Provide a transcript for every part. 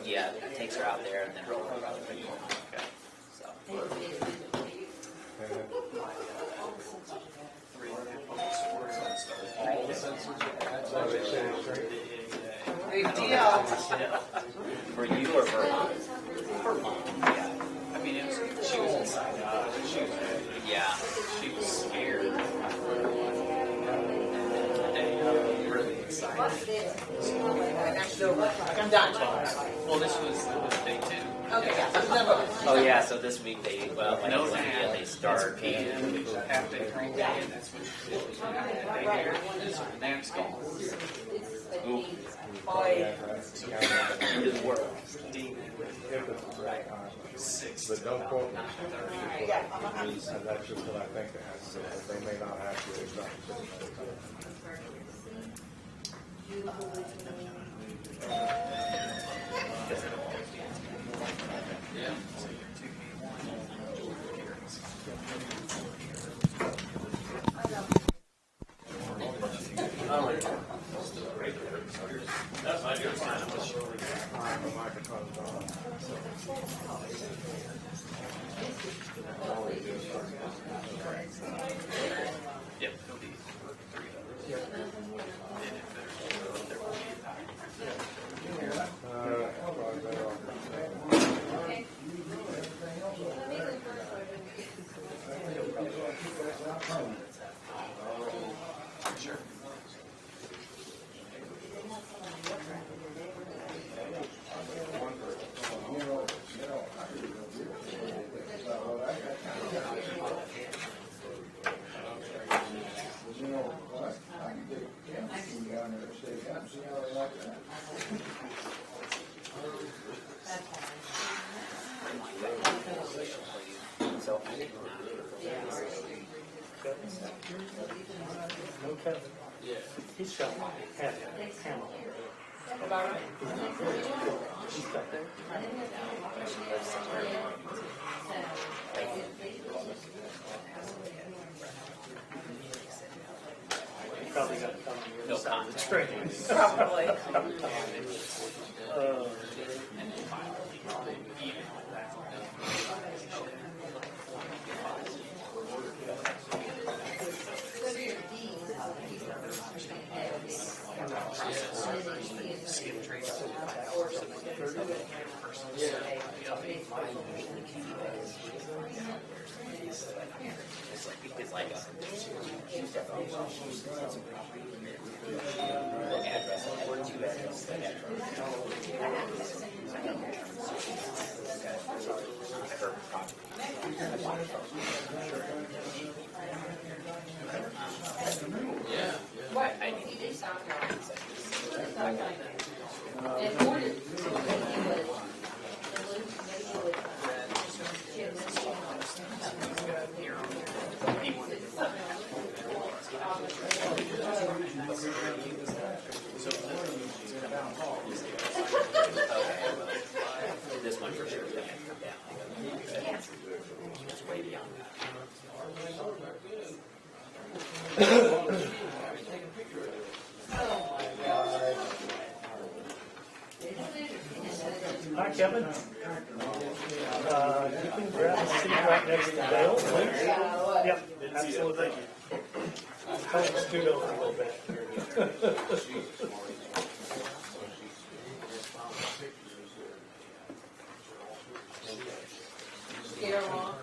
Yeah, it takes her out there and then roll her out. Okay. So. Big deal. For you or for mom? For mom. Yeah. I mean, she was inside. Yeah. She was scared. Really excited. I'm done. Well, this was day 2. Okay, yeah. Oh yeah. So this week they No like, nap. they start PM, half day training day, and that's what she did. She had a day here. Nap's gone. Ooh. His work. Six. But don't quote me. And that's just what I think it has to be. They may not have to exactly. Yeah. Yep, he'll be 3 Sure. So No Kevin. He's got half Pamela. She's got there. Probably got to come here. No comment. It's great. Probably. it's like address or two address. Yeah. What? I need this one for sure. Yeah. It's way beyond Hi, Kevin. You can grab a seat right next to Dale, please. Yep, absolutely. Thanks, scoot over a little bit. Get her on.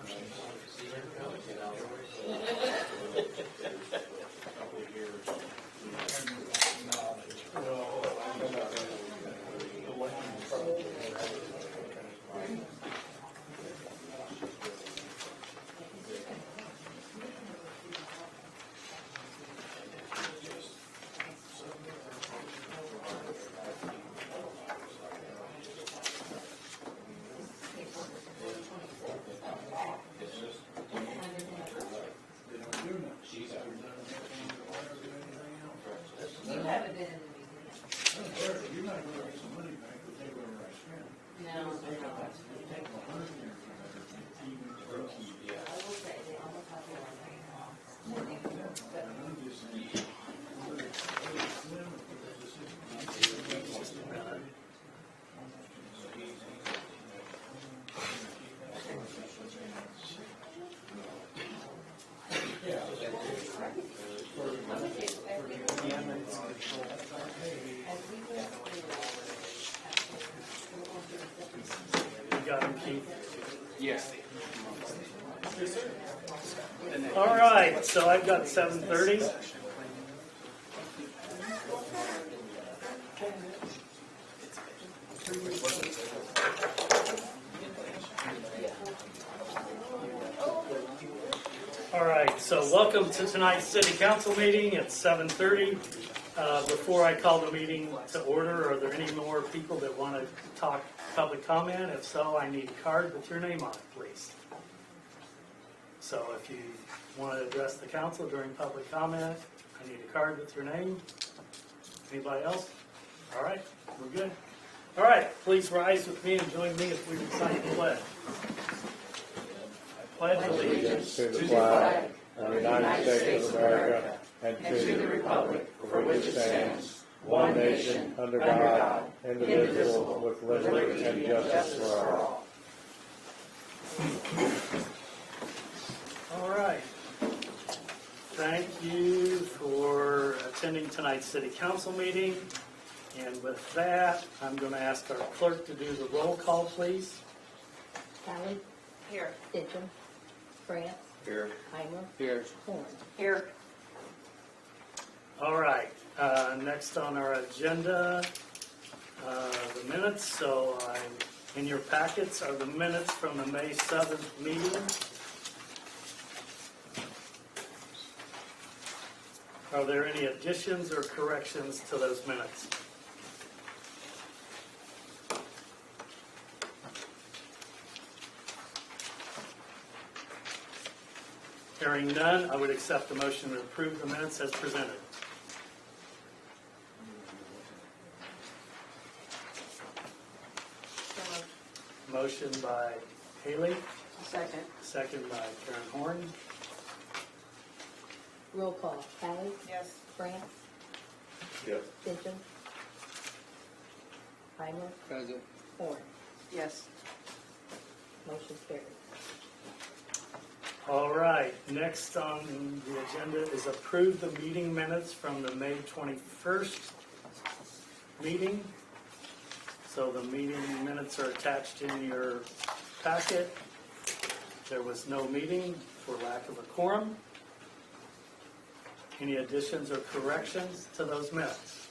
All right, so I've got 7:30. All right, so welcome to tonight's city council meeting at 7:30. Before I call the meeting to order, are there any more people that want to talk public comment? If so, I need a card with your name on it, please. So if you want to address the council during public comment, I need a card with your name. Anybody else? All right, we're good. All right, please rise with me and join me as we recite the pledge. Pledge allegiance To the flag of the United States of America and to the republic for which it stands, one nation, under God, indivisible, with liberty and justice for all. All right. Thank you for attending tonight's city council meeting. And with that, I'm going to ask our clerk to do the roll call, please. Callie, Here. Ditchum, France, Here. Heimer, Here. Horn. Here. All right. Next on our agenda, the minutes. So in your packets are the minutes from the May 7th meeting. Are there any additions or corrections to those minutes? Hearing none, I would accept the motion to approve the minutes as presented. Motion by Haley, Second. second by Karen Horn. Roll call, Callie, Yes. France, Yes. Ditchum, Heimer, Present. Horn. Yes. Motion carried. All right, next on the agenda is approve the meeting minutes from the May 21st meeting. So the meeting minutes are attached in your packet. There was no meeting for lack of a quorum. Any additions or corrections to those minutes?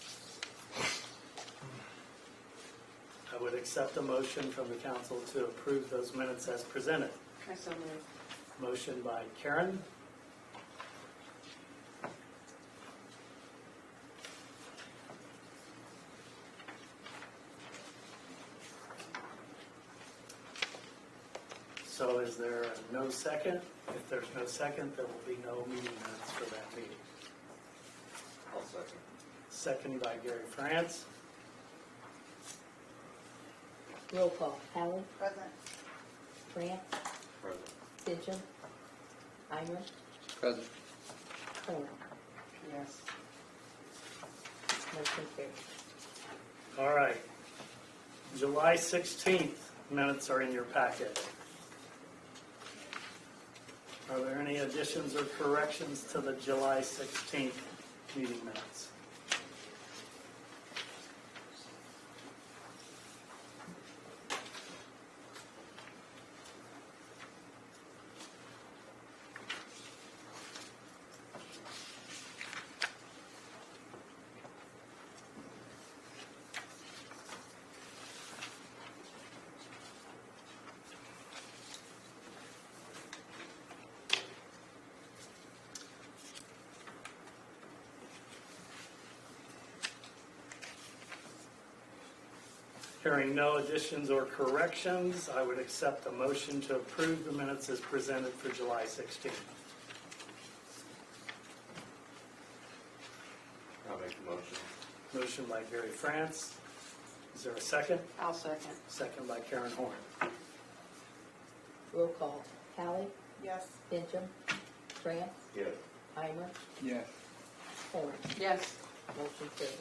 I would accept a motion from the council to approve those minutes as presented. I so move. Motion by Karen. So is there a no second? If there's no second, there will be no meeting minutes for that meeting. I'll second. Second by Gary France. Roll call, Callie, Present. France, Present. Ditchum, Heimer, Present. Horn. Yes. Motion carried. All right. July 16th minutes are in your packet. Are there any additions or corrections to the July 16th meeting minutes? Hearing no additions or corrections, I would accept a motion to approve the minutes as presented for July 16th. I'll make the motion. Motion by Gary France. Is there a second? I'll second. Second by Karen Horn. Roll call, Callie, Yes. Ditchum, France, Yes. Heimer, Yes. Horn. Yes. Motion carried.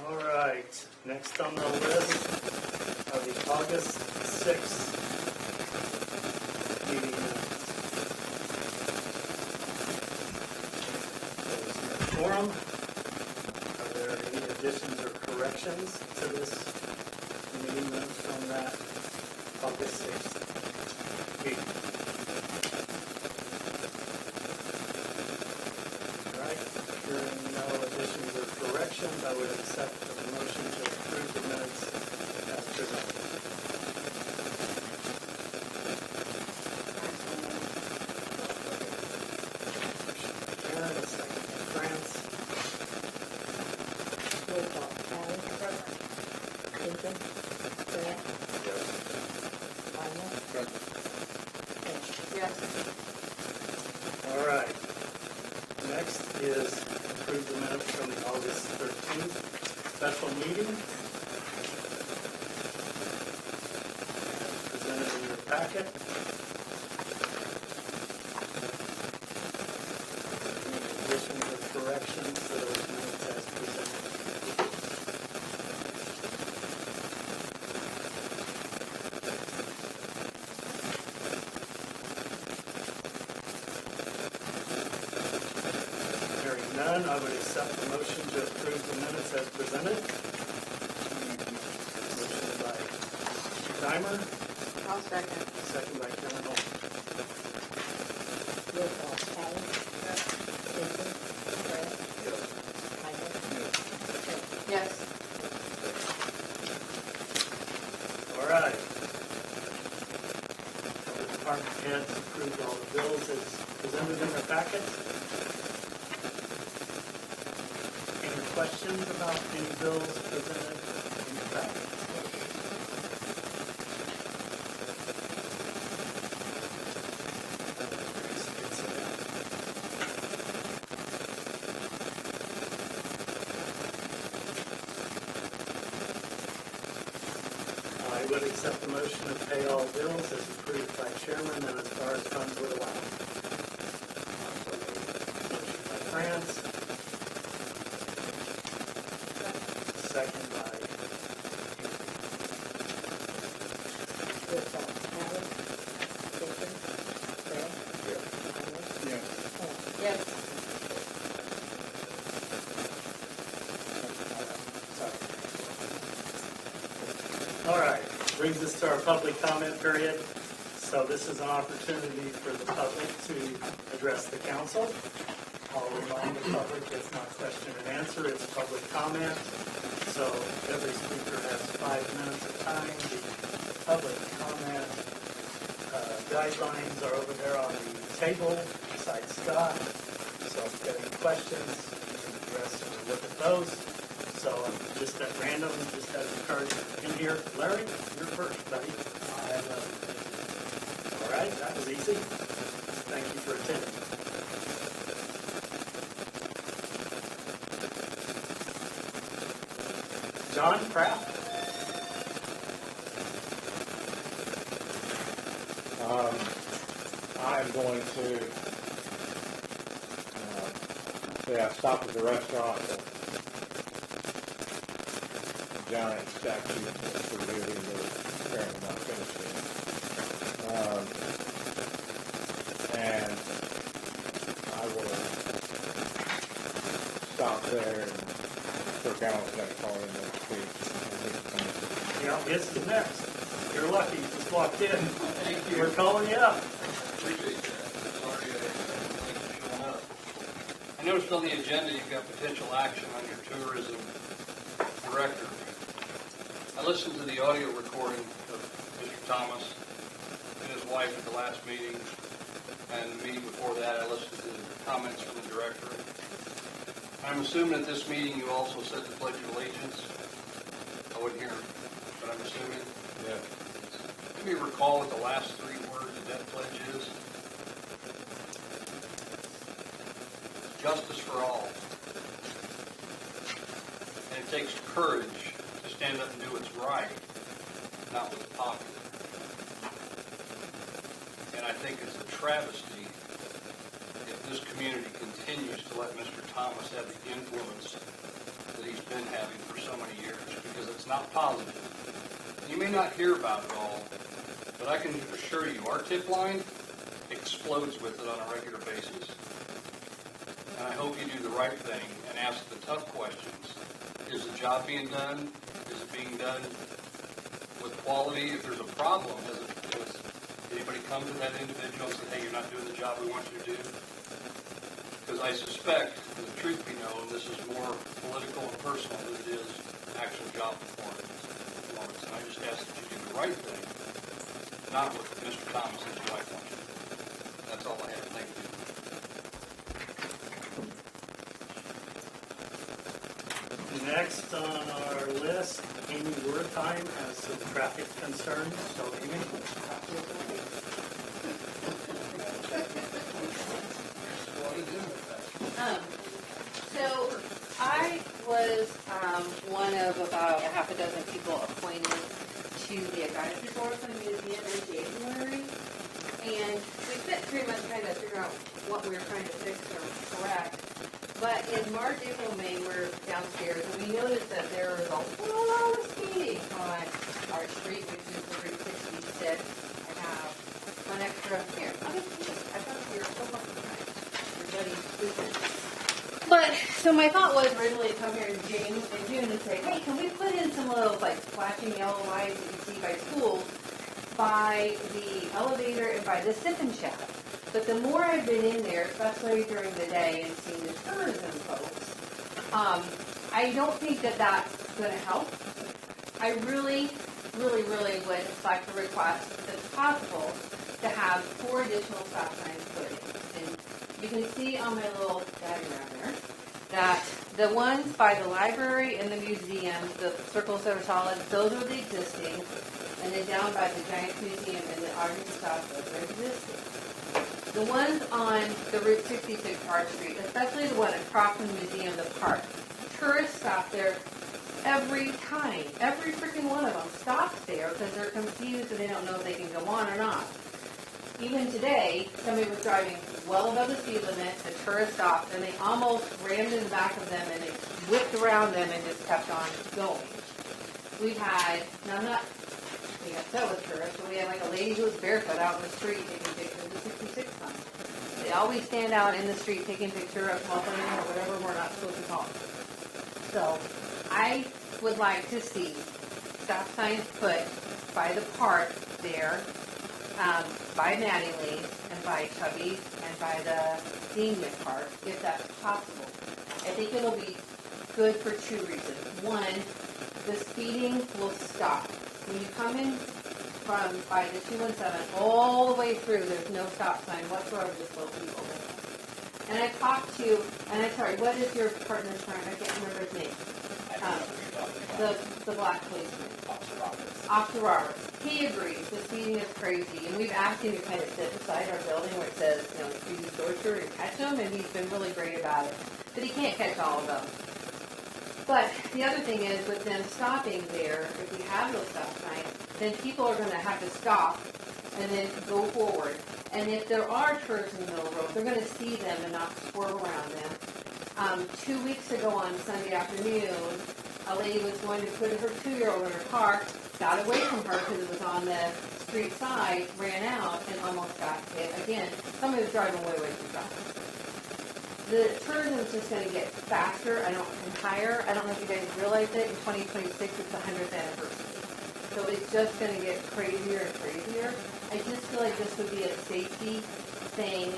All right, next on the list are the August 6th meeting minutes. There's no quorum. Are there any additions or corrections to this meeting minutes from that August 6th meeting. All right, hearing no additions or corrections, I would accept the motion to approve the minutes as presented. Aaron, a second by France. Roll call. Allen. Lincoln. Grant. Minor. Trent. Yes. All right. Next is approve the minutes from the August 13th special meeting. Presented in your packet. Any additions or corrections to those minutes as presented? Hearing none, I would accept the motion to approve the minutes as presented. Motion by Mr. Dimer, I'll second. second by Kevin Holmes. Roll call. Allen. Lincoln. Grant. Minor. Trent. Yes. All right. The department heads approved all the bills as presented in their packets. Any questions about any bills presented in your packet? I would accept the motion to pay all bills as approved by chairman and as far as funds would allow. Motion by France. Second by Roll call. Allen. Lincoln. Grant. Minor. Trent. Yes. All right, brings us to our public comment period. So this is an opportunity for the public to address the council. I'll remind the public it's not question and answer, it's public comment. So every speaker has 5 minutes of time. The public comment guidelines are over there on the table beside Scott. So if you have any questions, you can address and look at those. So just at random, just as encouragement in here. Larry, you're first, buddy. All right, that was easy. Thank you for attending. John Pratt? I'm going to say I stopped at the restaurant. The giant statue for really apparently not finished yet. And I will stop there and Kirk Allen's going to call in next week. Yeah, it's the next. You're lucky, you just walked in. Thank you. We're calling you up. Appreciate that. Sorry, showing up. I noticed on the agenda you've got potential action on your tourism director. I listened to the audio recording of Mr. Thomas and his wife at the last meeting, and the meeting before that I listened to the comments from the director. I'm assuming at this meeting you also said the Pledge of Allegiance. I wouldn't hear it, but I'm assuming. Yeah. Let me recall what the last 3 words of that pledge is. Justice for all. And it takes courage to stand up and do what's right, not what's popular. And I think it's a travesty if this community continues to let Mr. Thomas have the influence that he's been having for so many years, because it's not positive. You may not hear about it all, but I can assure you, our tip line explodes with it on a regular basis. And I hope you do the right thing and ask the tough questions. Is the job being done? Is it being done with quality? If there's a problem, has Anybody come to that individual and say, hey, you're not doing the job we want you to do? Because I suspect, the truth be known, this is more political and personal than it is actual job performance. And I just ask that you do the right thing, not what Mr. Thomas and his wife want you to do. That's all I have. Thank you. Next on our list, Amy Wertheim has some traffic concerns. So Amy? So I was one of about a half a dozen people appointed to the Advisory Board for the museum in January. And we spent 3 months trying to figure out what we were trying to fix or correct. But in March, April, May, we're downstairs, and we noticed that there was a lot of speeding on our street, which is Route 66. I have one extra here. Okay, I thought you were so much everybody's stupid. But, so my thought was originally to come here in June and say, hey, can we put in some of those like flashing yellow lights that you see by schools, by the elevator and by the Sippin' Shack? But the more I've been in there, especially during the day and seeing the tourism folks, I don't think that that's going to help. I really would like to request, if it's possible, to have 4 additional stop signs put in. And you can see on my little diagram there that the ones by the library and the museum, the circles that are solid, those are the existing. And then down by the Giants Museum and the Art and Stuff, those are existing. The ones on the Route 66 Park Street, especially the one across from the museum, the park, tourists stop there every time. Every freaking one of them stops there because they're confused and they don't know if they can go on or not. Even today, somebody was driving well above the speed limit, the tourist stopped, and they almost rammed in the back of them and they whipped around them and just kept on going. We've had, now I'm not being upset with tourists, but we had like a lady who was barefoot out in the street taking pictures of the 66 sign. They always stand out in the street taking pictures of smoking or whatever we're not supposed to call it. So I would like to see stop signs put by the park there, by Mattingly and by Chubby's and by the Senior Park, if that's possible. I think it'll be good for 2 reasons. One, the speeding will stop. When you come in from by the 217 all the way through, there's no stop sign whatsoever to slow people down. And I talked to, and I'm sorry, what is your partner's name? I can't remember his name. The black policeman. Officer Roberts. He agrees. The speeding is crazy. And we've asked him to kind of sit beside our building where it says, you know, speedy torture and catch them, and he's been really great about it. But he can't catch all of them. But the other thing is, with them stopping there, if we have those stop signs, then people are going to have to stop and then go forward. And if there are tourists in the middle of the road, they're going to see them and not swerve around them. 2 weeks ago on Sunday afternoon, a lady was going to put her 2-year-old in her car, got away from her because it was on the street side, ran out, and almost got hit again. Somebody was driving way too fast. The tourism is just going to get faster and higher. I don't know if you guys realize it. In 2026, it's the 100th anniversary. So it's just going to get crazier and crazier. I just feel like this would be a safety thing,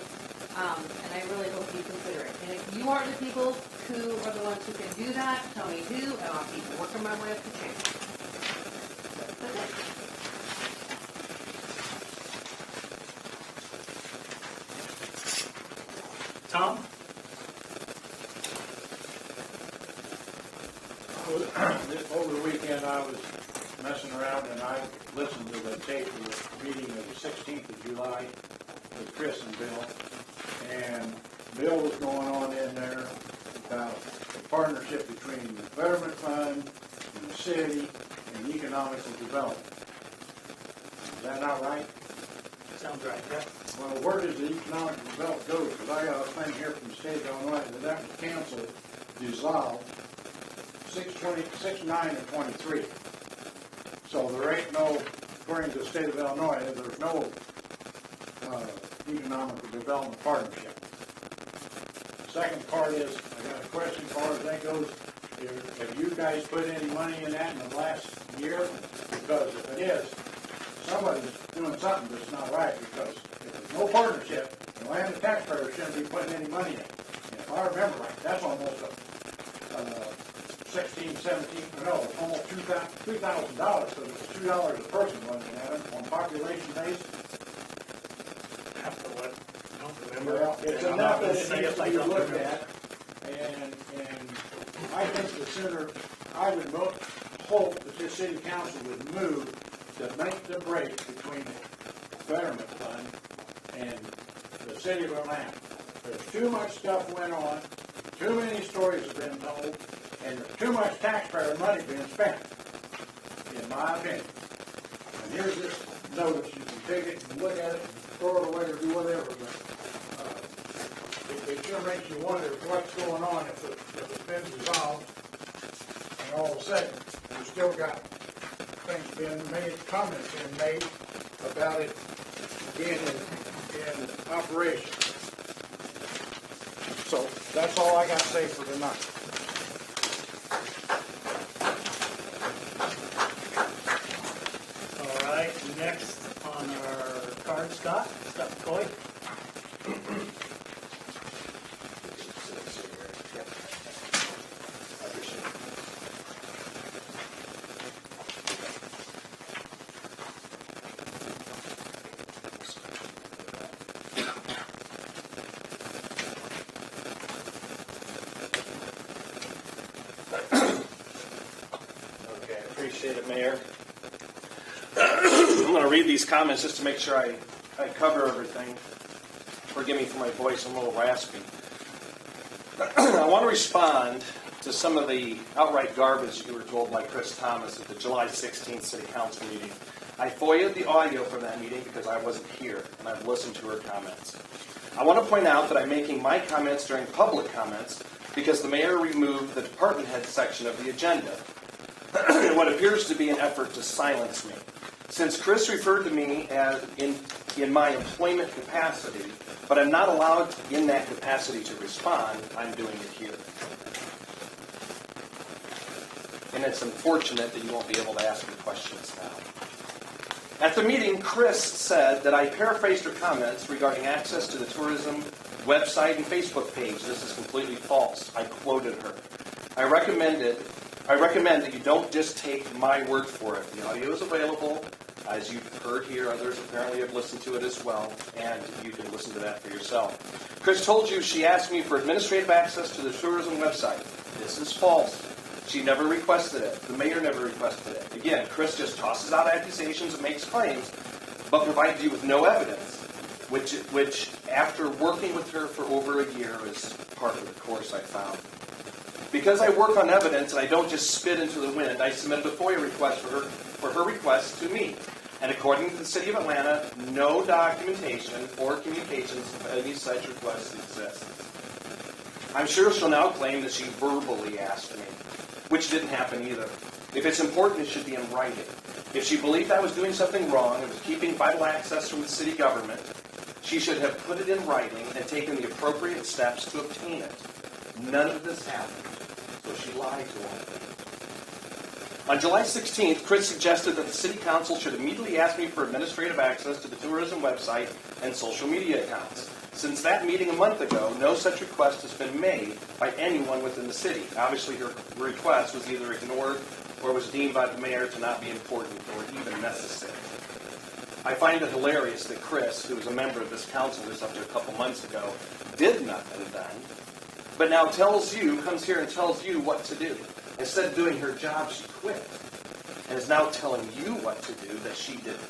and I really hope you consider it. And if you are the people who are the ones who can do that, tell me who, and I'll keep working my way up the chain. That's it. Tom? Over the weekend, I was messing around and I listened to the tape of the meeting of the 16th of July with Chris and Bill. And Bill was going on in there about the partnership between the betterment fund and the city and economical development. Is that not right? Sounds right, yeah. Well, where does the economic development go? Because I got a thing here from the state of Illinois that was canceled, dissolved, 6/9/23. So there ain't no, according to the state of Illinois, there's no economic development partnership. Second part is, I got a question as far as that goes. Have you guys put any money in that in the last year? Because if it is, somebody's doing something that's not right, because if there's no partnership, the land taxpayers shouldn't be putting any money in. And if I remember right, that's almost $16, $17, no, it's almost $2,000, because it's $2 a person, wasn't it, on population base? Have to look. I don't remember. Well, it's I'm enough not gonna that it say needs if to I be don't looked remember. at, and I think the sooner, I would hope that this city council would move to make the break between the betterment fund and the city of Atlanta. There's too much stuff went on, too many stories have been told, and there's too much taxpayer money being spent, in my opinion. And here's this notice, you can take it and look at it, and throw it away or do whatever, but it sure makes you wonder what's going on if it's been resolved, and all of a sudden, we still got things being made, comments being made about it being in operation. So, that's all I got to say for tonight. All right, next on our card, Scott McCoy. Okay, I appreciate it, Mayor. I'm going to read these comments just to make sure I cover everything. Forgive me for my voice, I'm a little raspy. I want to respond to some of the outright garbage you were told by Chris Thomas at the July 16th City Council meeting. I FOIA'd the audio from that meeting because I wasn't here, and I've listened to her comments. I want to point out that I'm making my comments during public comments because the mayor removed the department head section of the agenda in what appears to be an effort to silence me. Since Chris referred to me as in my employment capacity, but I'm not allowed in that capacity to respond, I'm doing it here. And it's unfortunate that you won't be able to ask me questions now. At the meeting, Chris said that I paraphrased her comments regarding access to the tourism website and Facebook page. This is completely false. I quoted her. I recommend that you don't just take my word for it. The audio is available. As you've heard here, others apparently have listened to it as well, and you can listen to that for yourself. Chris told you she asked me for administrative access to the tourism website. This is false. She never requested it. The mayor never requested it. Again, Chris just tosses out accusations and makes claims, but provides you with no evidence, which after working with her for over a year is part of the course I found. Because I work on evidence and I don't just spit into the wind, I submitted a FOIA request for her request to me. And according to the City of Atlanta, no documentation or communications of any such requests exist. I'm sure she'll now claim that she verbally asked me, which didn't happen either. If it's important, it should be in writing. If she believed I was doing something wrong and was keeping vital access from the city government, she should have put it in writing and taken the appropriate steps to obtain it. None of this happened, so she lied to him. On July 16th, Chris suggested that the City Council should immediately ask me for administrative access to the tourism website and social media accounts. Since that meeting a month ago, no such request has been made by anyone within the city. Obviously, her request was either ignored or was deemed by the mayor to not be important or even necessary. I find it hilarious that Chris, who was a member of this council just up to a couple months ago, did nothing then, but now comes here and tells you what to do. Instead of doing her job, she quit, and is now telling you what to do that she didn't.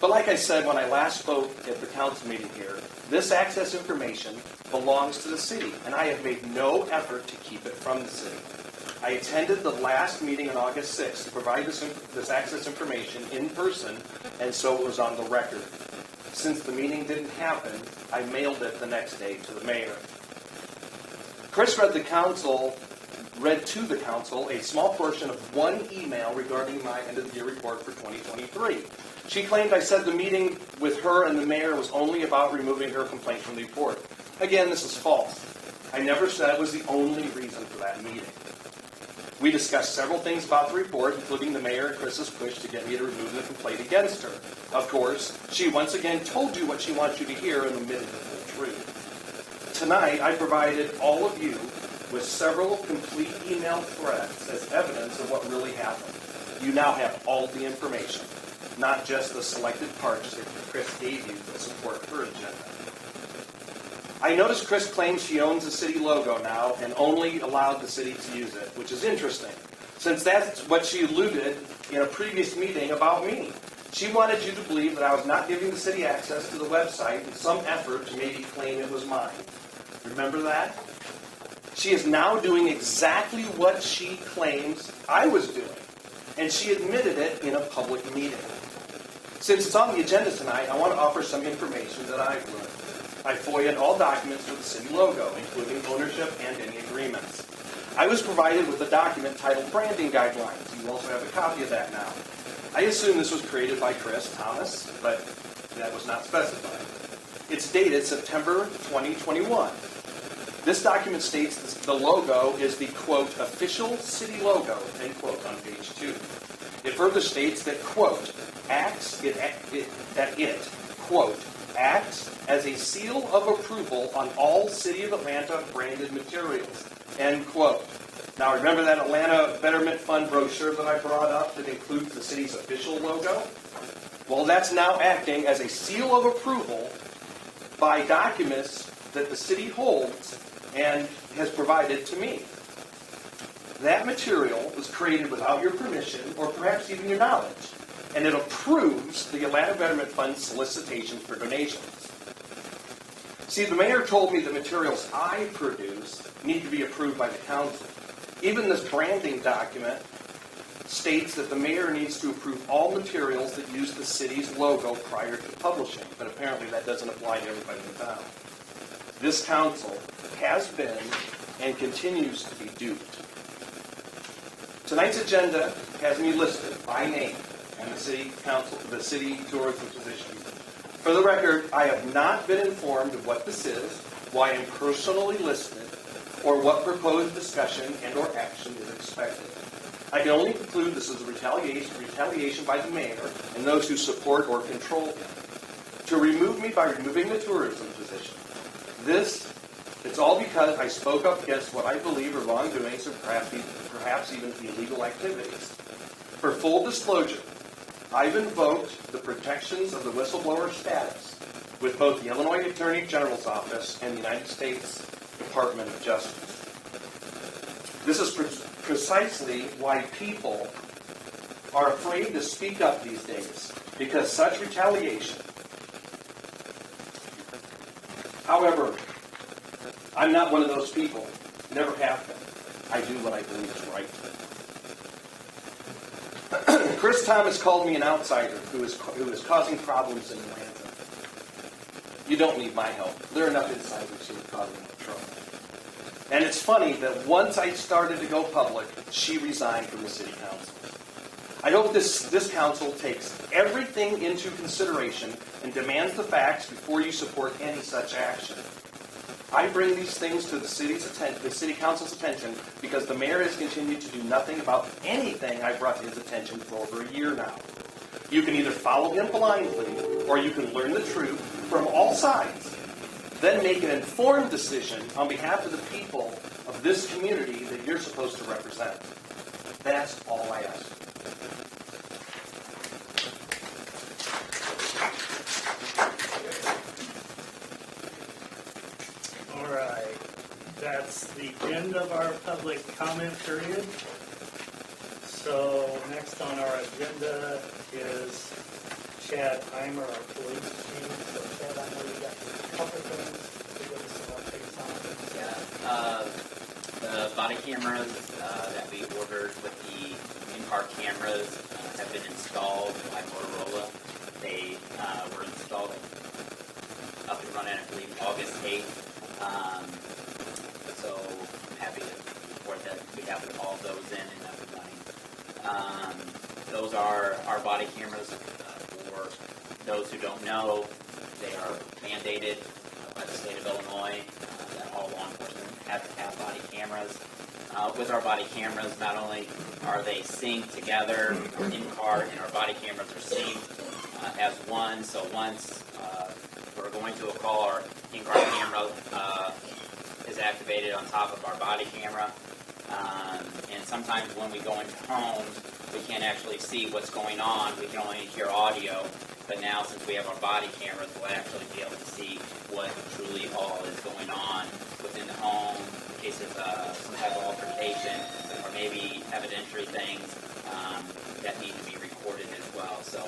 But like I said when I last spoke at the council meeting here, this access information belongs to the city, and I have made no effort to keep it from the city. I attended the last meeting on August 6th to provide this access information in person, and so it was on the record. Since the meeting didn't happen, I mailed it the next day to the mayor. Chris read to the council a small portion of one email regarding my end-of-the-year report for 2023. She claimed I said the meeting with her and the mayor was only about removing her complaint from the report. Again, this is false. I never said it was the only reason for that meeting. We discussed several things about the report, including the mayor and Chris's push to get me to remove the complaint against her. Of course, she once again told you what she wants you to hear and omitted the full truth. Tonight, I provided all of you with several complete email threads as evidence of what really happened. You now have all the information, not just the selected parts that Chris gave you to support her agenda. I noticed Chris claims she owns the city logo now and only allowed the city to use it, which is interesting, since that's what she alluded in a previous meeting about me. She wanted you to believe that I was not giving the city access to the website in some effort to maybe claim it was mine. Remember that? She is now doing exactly what she claims I was doing, and she admitted it in a public meeting. Since it's on the agenda tonight, I want to offer some information that I've learned. I FOIA'd all documents for the city logo, including ownership and any agreements. I was provided with a document titled Branding Guidelines. You also have a copy of that now. I assume this was created by Chris Thomas, but that was not specified. It's dated September 2021. This document states the logo is the, quote, official city logo, end quote, on page 2. It further states that, quote, quote, acts as a seal of approval on all City of Atlanta branded materials, end quote. Now remember that Atlanta Betterment Fund brochure that I brought up that includes the city's official logo? Well, that's now acting as a seal of approval by documents that the city holds and has provided to me. That material was created without your permission or perhaps even your knowledge, and it approves the Atlanta Betterment Fund's solicitation for donations. See, the mayor told me the materials I produce need to be approved by the council. Even this branding document states that the mayor needs to approve all materials that use the city's logo prior to publishing, but apparently that doesn't apply to everybody in town. This council has been and continues to be duped. Tonight's agenda has me listed by name and the city council, the city tourism position. For the record, I have not been informed of what this is, why I'm personally listed, or what proposed discussion and or action is expected. I can only conclude this is a retaliation by the mayor and those who support or control him to remove me by removing the tourism position. It's all because I spoke up against what I believe are wrongdoings or perhaps even illegal activities. For full disclosure, I've invoked the protections of the whistleblower status with both the Illinois Attorney General's Office and the United States Department of Justice. This is precisely why people are afraid to speak up these days, because such retaliation. However, I'm not one of those people. Never have been. I do what I believe is right. Chris Thomas called me an outsider who is causing problems in Atlanta. You don't need my help. There are enough insiders who are causing trouble. And it's funny that once I started to go public, she resigned from the city council. I hope this council takes everything into consideration and demands the facts before you support any such action. I bring these things to the city council's attention because the mayor has continued to do nothing about anything I brought to his attention for over a year now. You can either follow him blindly or you can learn the truth from all sides, then make an informed decision on behalf of the people of this community that you're supposed to represent. That's all I ask. All right, that's the end of our public comment period. So next on our agenda is Chad Heimer, our police chief. So Chad, I know you got a couple things to give us some updates on. The body cameras that we ordered with the in-car cameras have been installed by Motorola. They were installed up and running, I believe, August 8th. So I'm happy to report that we have all of those in and up and running. Those are our body cameras. For those who don't know, they are mandated by the state of Illinois, that all law enforcement have to have body cameras. With our body cameras, not only are they synced together, our in-car and our body cameras are synced as one, so once we're going to a call, our in-car camera is activated on top of our body camera. And sometimes when we go into homes, we can't actually see what's going on. We can only hear audio. But now, since we have our body cameras, we'll actually be able to see what truly all is going on within the home, in case there's some type of altercation, or maybe evidentiary things that need to be recorded as well. So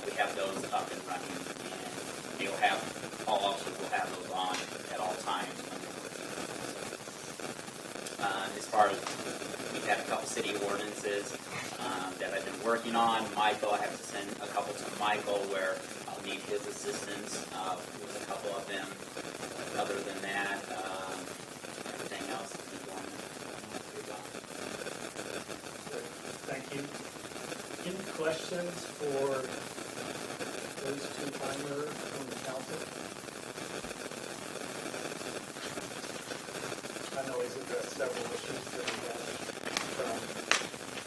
we have those up and running, and you'll have, all officers will have those on at all times when they're working. As far as, we've had a couple city ordinances that I've been working on. Michael, I have to send a couple to Michael where I'll need his assistance with a couple of them. Other than that, everything else has been going pretty well. Thank you. Any questions for those two-timers from the council? I know he's addressed several issues that we have from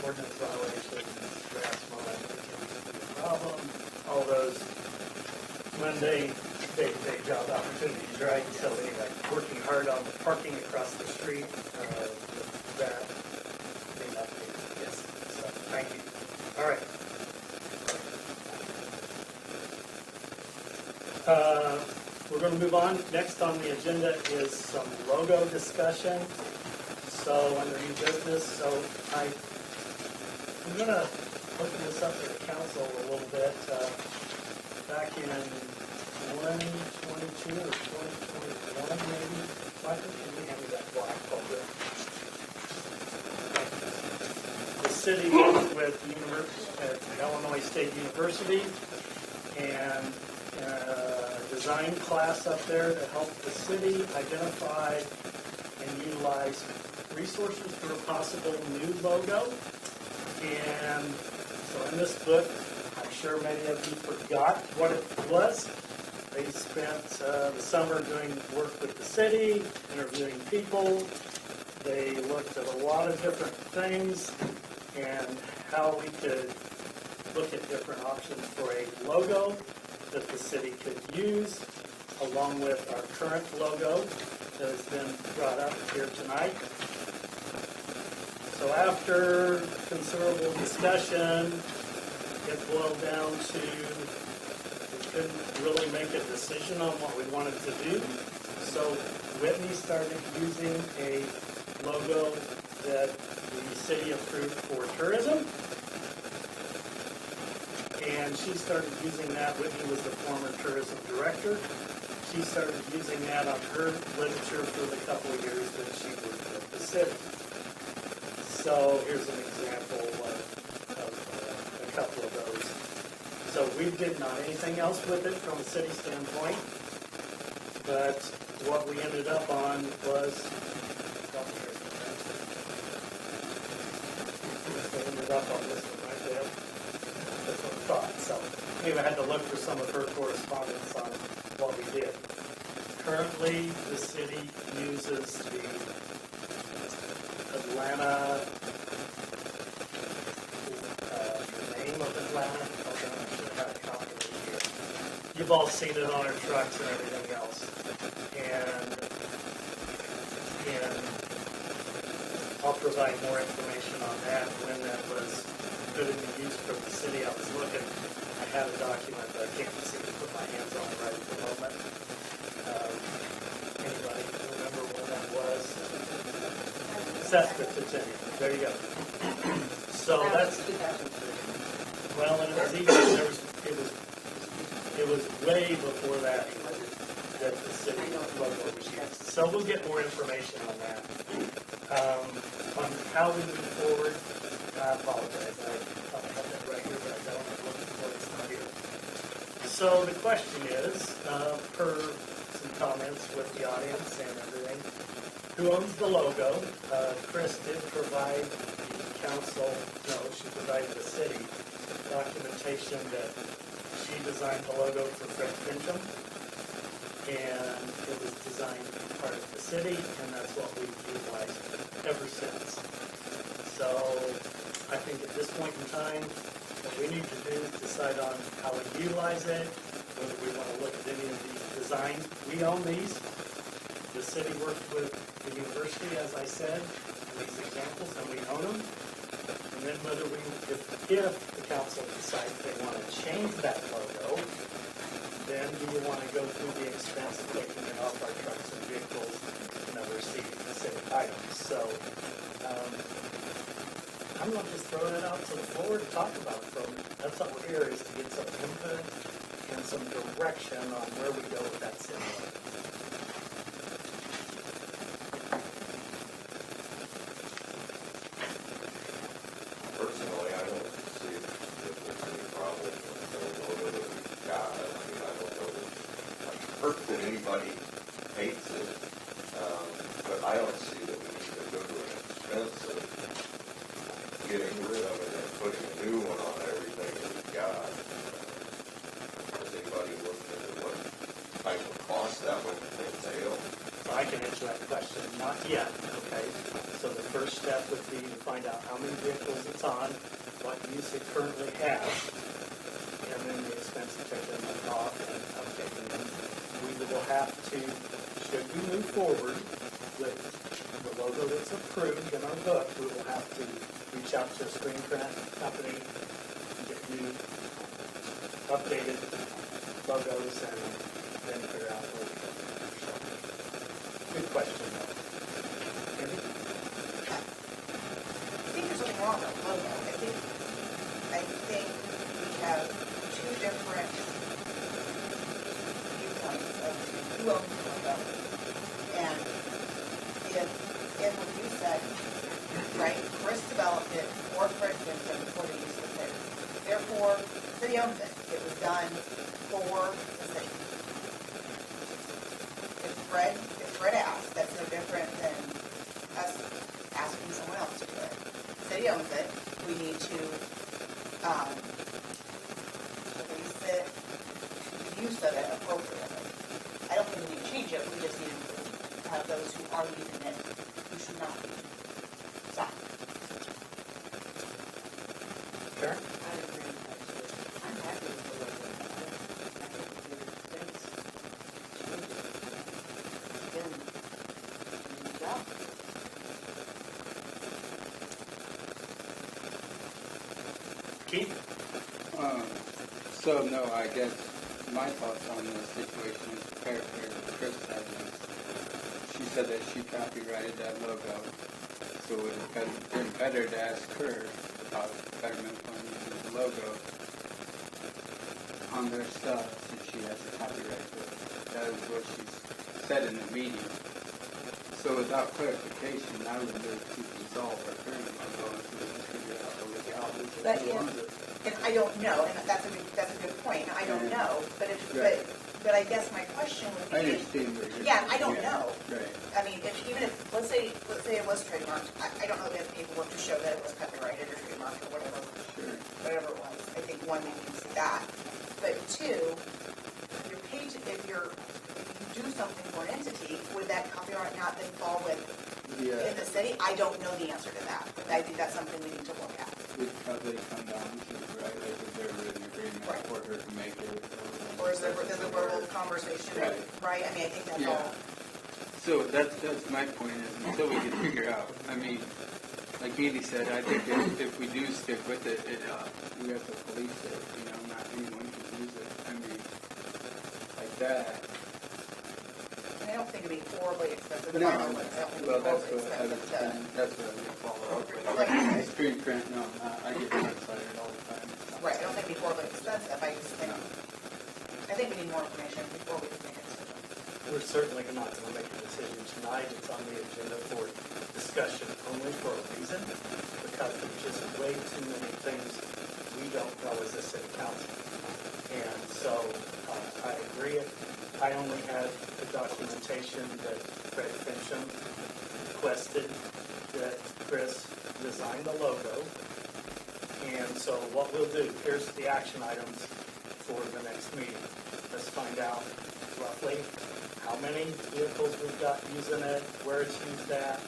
ordinance violations, harassment, problem, all those mundane day-to-day job opportunities, right? So anyway, working hard on the parking across the street, that being updated. Yes. So thank you. All right. We're going to move on. Next on the agenda is some logo discussion. So under new business, so I'm going to open this up to the council a little bit. Back in 2022 or 2021 maybe, Michael, can you hand me that black folder? The city worked with Illinois State University and design class up there to help the city identify and utilize resources for a possible new logo. And so in this book, I'm sure many of you forgot what it was. They spent the summer doing work with the city, interviewing people. They looked at a lot of different things and how we could look at different options for a logo that the city could use, along with our current logo that has been brought up here tonight. So after considerable discussion, it boiled down to we couldn't really make a decision on what we wanted to do. So Whitney started using a logo that the city approved for tourism. And she started using that. Whitney was the former tourism director. She started using that on her literature for the couple of years that she worked with the city. So here's an example of a couple of those. So we did not anything else with it from a city standpoint, but what we ended up on was, we ended up on this one right there. That's what I thought. So anyway, I had to look for some of her correspondence on what we did. Currently, the city uses the Atlanta, the name of Atlanta. Okay, I should have had a copy of it here. You've all seen it on our trucks and everything else. And I'll provide more information on that when that was put into use for the city. I was looking, I had a document, but I can't seem to put my hands on it right at the moment. Anybody remember when that was? Sesquicentennial. There you go. So that's, well, and it was even, it was way before that the city logo was used. So we'll get more information on that. On how we move forward, I apologize. I thought I had that right here, but I don't. I'm looking for it. It's not here. So the question is, per some comments with the audience and everything, who owns the logo? Chris did provide the council, no, she provided the city documentation that she designed the logo for Fred Fincham, and it was city, and that's what we've utilized ever since. So I think at this point in time, what we need to do is decide on how we utilize it, whether we want to look at any of these designs. We own these. The city worked with the university, as I said, in these examples, and we own them. And then whether we, if the council decides they want to change that logo, then do you want to go through the expense of taking it off our trucks and vehicles and other city items? So, I'm going to just throw that out to the floor to talk about. So that's what we're here, is to get some input and some direction on where we go with that city logo. Personally, I don't see if there's any problem with the logo that we've got. I mean, I don't know that hurt that anybody hates it, but I don't see that we need to go to an expense of getting rid of it and putting a new one on everything that we've got. Has anybody looked into what type of cost that would entail? So I can answer that question, not yet, okay? So the first step would be to find out how many vehicles it's on, what use it currently has, and then the expense of taking them off and updating them. We will have to, should we move forward with the logo that's approved in our book, we will have to reach out to a screen print company, get new updated logos, and then figure out where we go from there. So, good question, though. Andy? I think there's nothing wrong with the logo. I think we have two different viewpoints of who owns the logo. And if what you said, right, Chris developed it for Fred Vincent before the use of the city. Therefore, the city owns it. It was done for the city. If Fred asked, that's no different than us asking someone else to do it. The city owns it. We need to release it, the use of it appropriately. I don't think we need to change it. We just need to have those who are using it, who should not be, stop. Karen? I agree with that. I'm happy with the logo. I think it makes sense. Then, job. Keith? So, no, I guess my thoughts on the situation is paraphrase what Chris said. She said that she copyrighted that logo, so it would have been better to ask her about Betterment Fund using the logo on their stuff since she has the copyright to it. That is what she said in the meeting. So without clarification, I would move to dissolve our current logo until we figure out the legalities of who owns it. And I don't know, and that's a good point. I don't know, but I guess my question would be. I understand where you're. Yeah, I don't know. Right. I mean, even if let's say it was trademarked, I don't know if we have paperwork to show that it was copyrighted or trademarked or whatever. Sure. Whatever it was. I think one, we can see that. But two, if you do something for an entity, would that copyright not then fall with in the city? I don't know the answer to that. But I think that's something we need to look at. Would probably come down to, right, like if there were an agreement Right. for her to make it. Or is there a verbal conversation? Right. I mean, I think that's Yeah. all. So that's my point is until we can figure out, I mean, like Andy said, I think if we do stick with it, we have to police it, you know, not anyone can use it. I mean, like that. And I don't think it'd be horribly expensive. No, I don't think it'd be well, that's horribly what I was expensive saying, that's what I was gonna follow up with. Right. Screen print, no, I'm not. I get excited all the time. It's not- Right, I don't think it'd be horribly expensive. I think we need more information before we can make a decision. We're certainly not going to make a decision tonight. It's on the agenda for discussion only for a reason, because there's just way too many things we don't know as a city council. And so I agree. I only had the documentation that Fred Fincham requested that Chris design the logo. And so what we'll do, here's the action items for the next meeting. Let's find out roughly how how many vehicles we've got using it, where it's used at,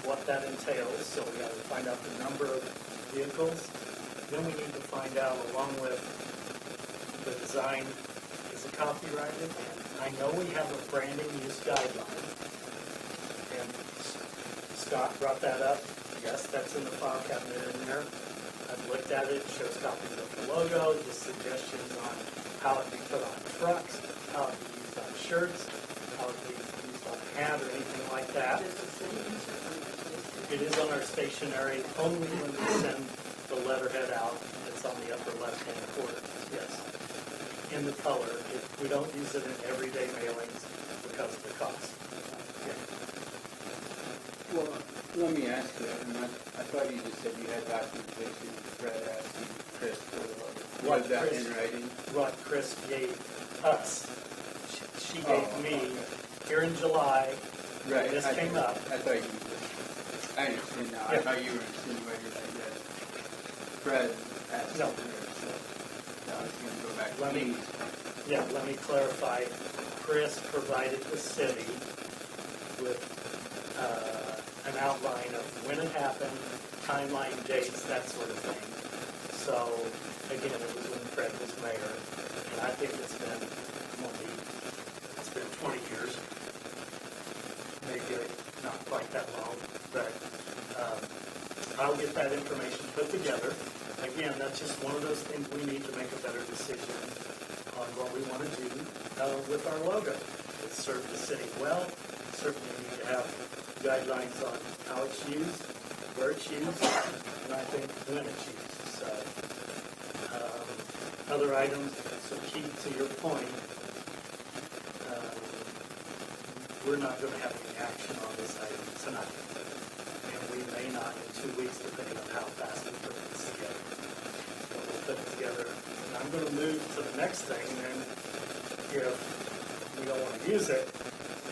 what that entails. So we got to find out the number of vehicles. Then we need to find out, along with the design, is it copyrighted? And I know we have a branding use guideline. And Scott brought that up. Yes, that's in the file cabinet in there. I've looked at it. It shows copies of the logo, just suggestions on how it be put on trucks, how it be used on shirts, how it be used on a hat or anything like that. It is on our stationery only when we send the letterhead out. It's on the upper left-hand corner, yes. In the color. We don't use it in everyday mailings because of the cost. Well, let me ask you, I thought you just said you had documentation, Fred asking Chris for the logo. Was that in writing? What Chris gave us. She gave me, here in July, Right. this came up. I thought you, I understand now. I thought you were insinuating that Fred asked No. her, so I was going to go back. Let me, let me clarify. Chris provided the city with an outline of when it happened, timeline, dates, that sort of thing. So, again, it was when Fred was mayor, and I think it's been 20 years. Maybe not quite that long, but I'll get that information put together. Again, that's just one of those things we need to make a better decision on what we want to do with our logo. It served the city well. Certainly need to have guidelines on how it's used, where it's used, and I think when it's used. So, other items, so key to your point, we're not going to have any action on this item tonight. And we may not in 2 weeks, depending on how fast we put this together. So we'll put it together. And I'm going to move to the next thing, and if we don't want to use it,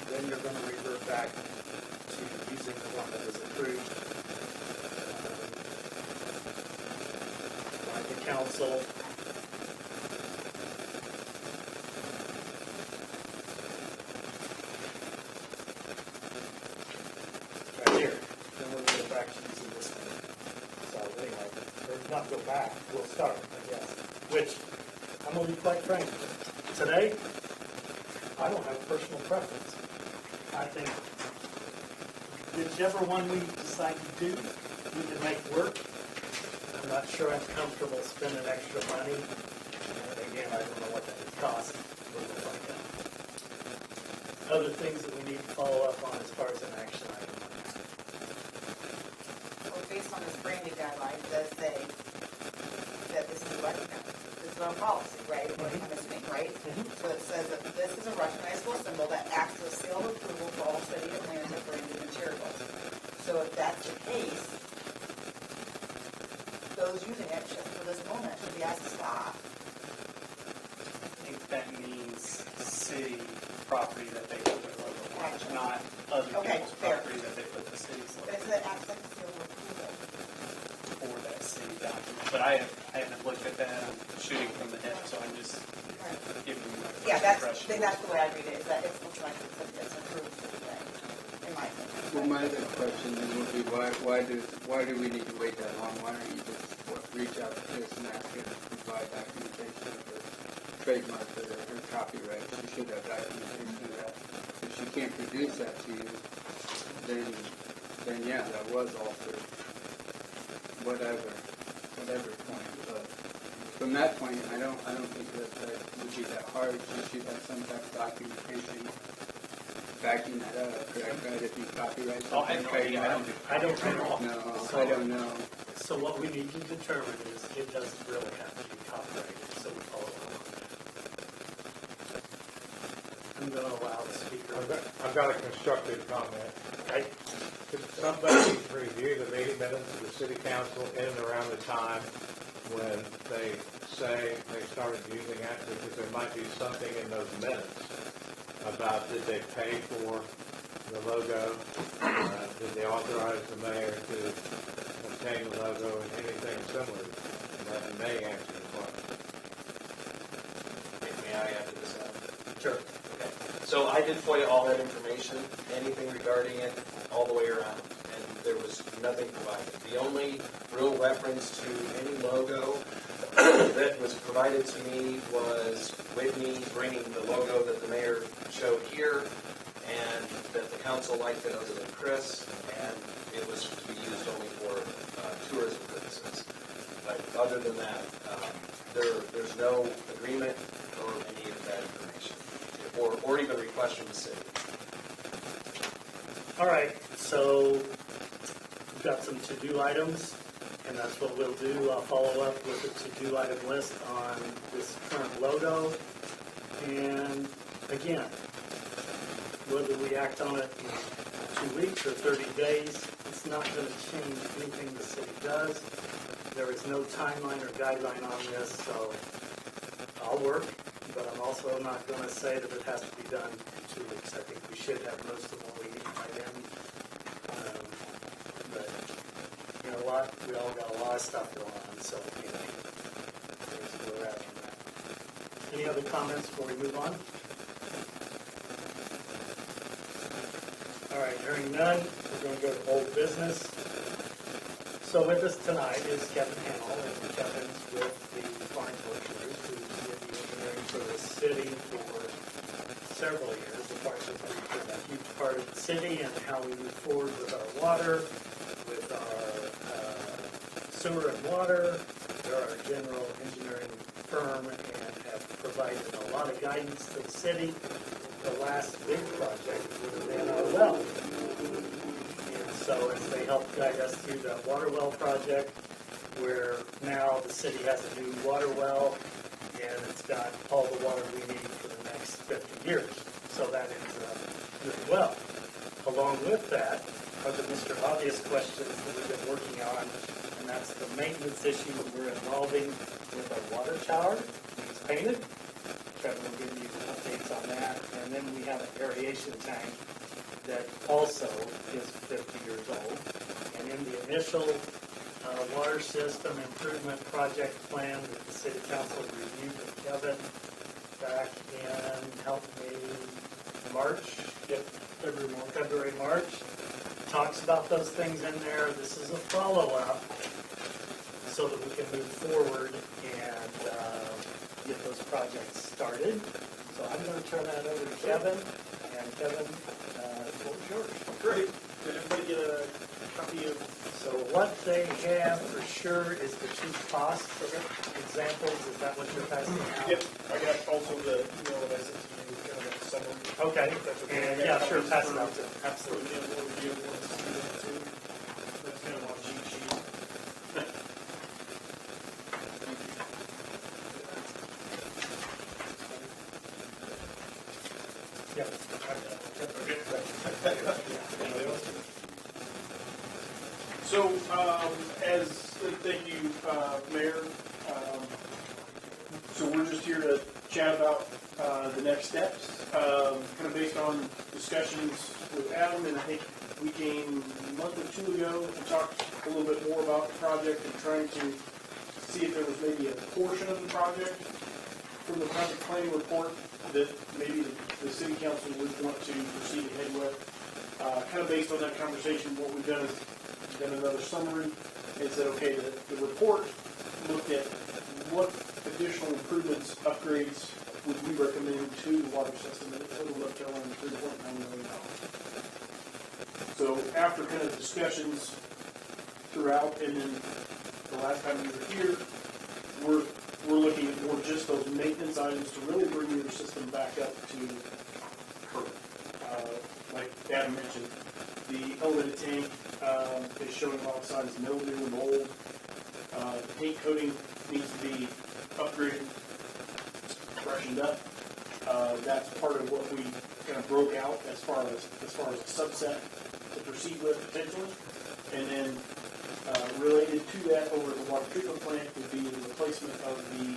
then you're going to revert back to using the one that was approved by the council. Right here. Then we'll go back to using this one. So anyway, or not go back, we'll start, I guess. Which, I'm going to be quite frank, today, I don't have a personal preference. I think whichever one we decide to do, we can make work. I'm not sure I'm comfortable spending extra money. And again, I don't know what that would cost. We'll find out. Other things that we need to follow up on as far as an action item. Well, based on this branding guideline, it does say that this is recognized. This is our policy, right? I'm assuming, right? So it says that this is a recognizable symbol that acts as seal of approval for all City of Atlanta branded materials. So if that's the case, those using it just for this moment should be asked to stop. I think that means city property that they put their logo on, not other people's property that they put the city's But logo it says it acts like a seal of approval. for that city document. But I haven't looked at that. I'm shooting from the hip, so I'm just giving you my first Yeah, I impression. think that's the way I read it, is that it looks like it's approved for the thing, in my opinion. Well, my other question then would be, why do we need to wait that long? Why don't you just reach out to Chris and ask her to provide documentation of her trademark or her copyright? She should have documentation of that. If she can't produce that to you, then yeah, that was altered. Whatever point. But from that point, I don't think that would be that hard. She should have some type of documentation backing that up, correct? Right? If you copyright Oh, I something, have no idea. I don't know. No, I don't know. So what we need to determine is it doesn't really have to be copyrighted, so we follow along. I'm going to allow the speaker. I've got a constructive comment. Okay? Could somebody review the meeting minutes of the city council in and around the time when they say they started using it? Because there might be something in those minutes about did they pay for the logo? Did they authorize the mayor to obtain the logo and anything similar? And that may answer the question. May I add to this? Sure. Okay. So So I did FOIA all that information, anything regarding it, all the way around, and there was nothing provided. The only real reference to any logo that was provided to me was Whitney bringing the logo that the mayor showed here, and that the council liked it other than Chris, and it was to be used only for tourism purposes. But other than that, there's no agreement or any of that information, or even request from the city. All right, so we've got some to-do items, and that's what we'll do. I'll follow up with a to-do item list on this current logo. And again, whether we act on it in 2 weeks or 30 days, it's not going to change anything the city does. There is no timeline or guideline on this, so I'll work, but I'm also not going to say that it has to be done in 2 weeks. I think we should have most of what we need by then. But, you know what, we all got a lot of stuff going on, so, you know, there's where we're at on that. Any other comments before we move on? All right, hearing none, we're going to go to old business. So with us tonight is Kevin Hamill, and Kevin's with the Fine Torturers, who did the engineering for the city for several years. The Parks has been a huge part of the city and how we move forward with our water, with our sewer and water. They're our general engineering firm and have provided a lot of guidance to the city. The last big project would have been our well. So as they help guide us through the water well project, where now the city has a new water well, and it's got all the water we need for the next 50 years. So that ends up really well. Along with that are the Mr. Obvious questions that we've been working on, and that's the maintenance issue that we're involving with our water tower. It's painted. Kevin will give you updates on that. And then we have an aeration tank that also is 50 years old. And in the initial water system improvement project plan that the city council reviewed with Kevin back in, help me, March, February, March, talks about those things in there. This is a follow-up so that we can move forward and get those projects started. So I'm going to turn that over to Kevin. And Kevin, what was yours? Great. Did everybody get a copy of? So what they have for sure is the two cost examples. Is that what you're passing out? Yep. I got also the email that I sent to you, kind of a summary. Okay. That's okay. And yeah, sure, pass it out to them. Absolutely. That's kind of on cheat sheet. Yep. So, thank you, Mayor. So we're just here to chat about the next steps, kind of based on discussions with Adam, and I think we came a month or two ago and talked a little bit more about the project and trying to see if there was maybe a portion of the project from the project planning report that maybe the city council would want to proceed ahead with. Kind of based on that conversation, what we've done is done another summary and said, okay, the report looked at what additional improvements, upgrades would we recommend to the water system, and it totaled up to around $3.9 million. So after kind of discussions throughout, and then the last time we were here, we're looking at more just those maintenance items to really bring your system back up to current. Like Adam mentioned, the elevated tank is showing a lot of signs of mildew and mold. The paint coating needs to be upgraded, freshened up. That's part of what we kind of broke out as far as a subset to proceed with potentially. And then related to that over at the water treatment plant would be the replacement of the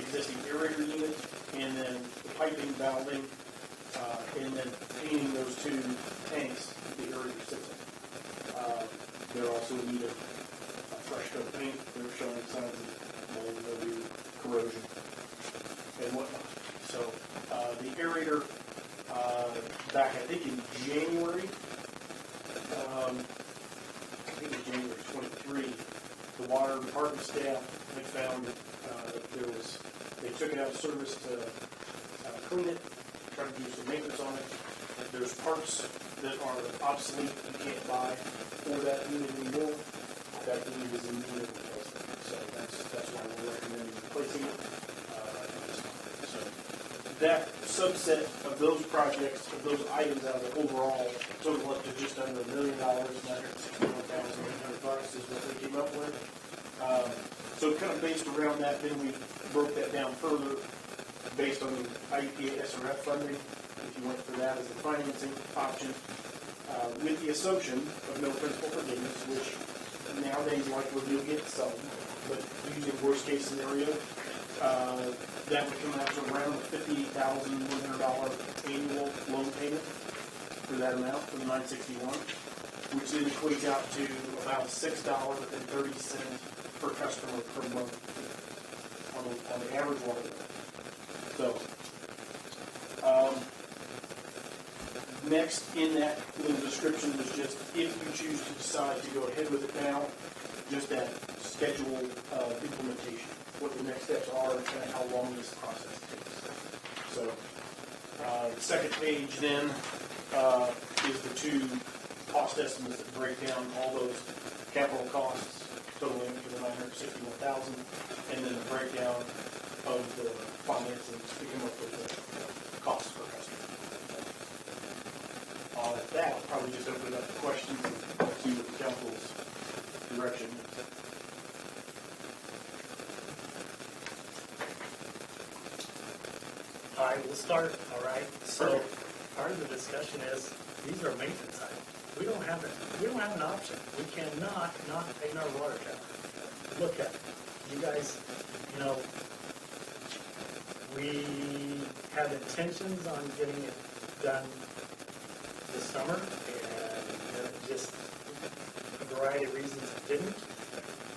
existing aerator unit, and then the piping, valving, and then painting those two tanks the aerator sits in. They're also in need of a fresh coat of paint. They're showing signs of mold, mildew, corrosion, and whatnot. So the the aerator, back, I think in January, I think it was January 23, the water department staff had found they took it out of service to clean it, try to do some maintenance on it. There's parts that are obsolete, you can't buy for that unit anymore. That unit is in need of replacement, so that's why we're recommending replacing it. So that subset of those projects, of those items out of the overall total up to just under $1 million, $961,800 is what they came up with. So kind of based around that, then we broke that down further based on the IEPA SRF funding, if you went for that as a financing option, with the assumption of no principal forgiveness, which nowadays likely you'll get some, but using worst case scenario, that would come out to around a $58,100 annual loan payment for that amount, for the 961, which then equates out to about $6.30 per customer per month on the average water bill. So, next in that little description was just if you choose to decide to go ahead with it now, just that schedule implementation, what the next steps are, and kind of how long this process takes. So, the second page then is the two cost estimates that break down all those capital costs totaling to the $961,000, and then the breakdown of the financing to come up with the cost per customer. At that, I'll probably just open it up to questions and see what the council's direction is. All right, we'll start, all right? So part of the discussion is, these are maintenance items. We don't have an option. We cannot not pay our water tower. Look at it. You guys, we had intentions on getting it done this summer, and just a variety of reasons it didn't.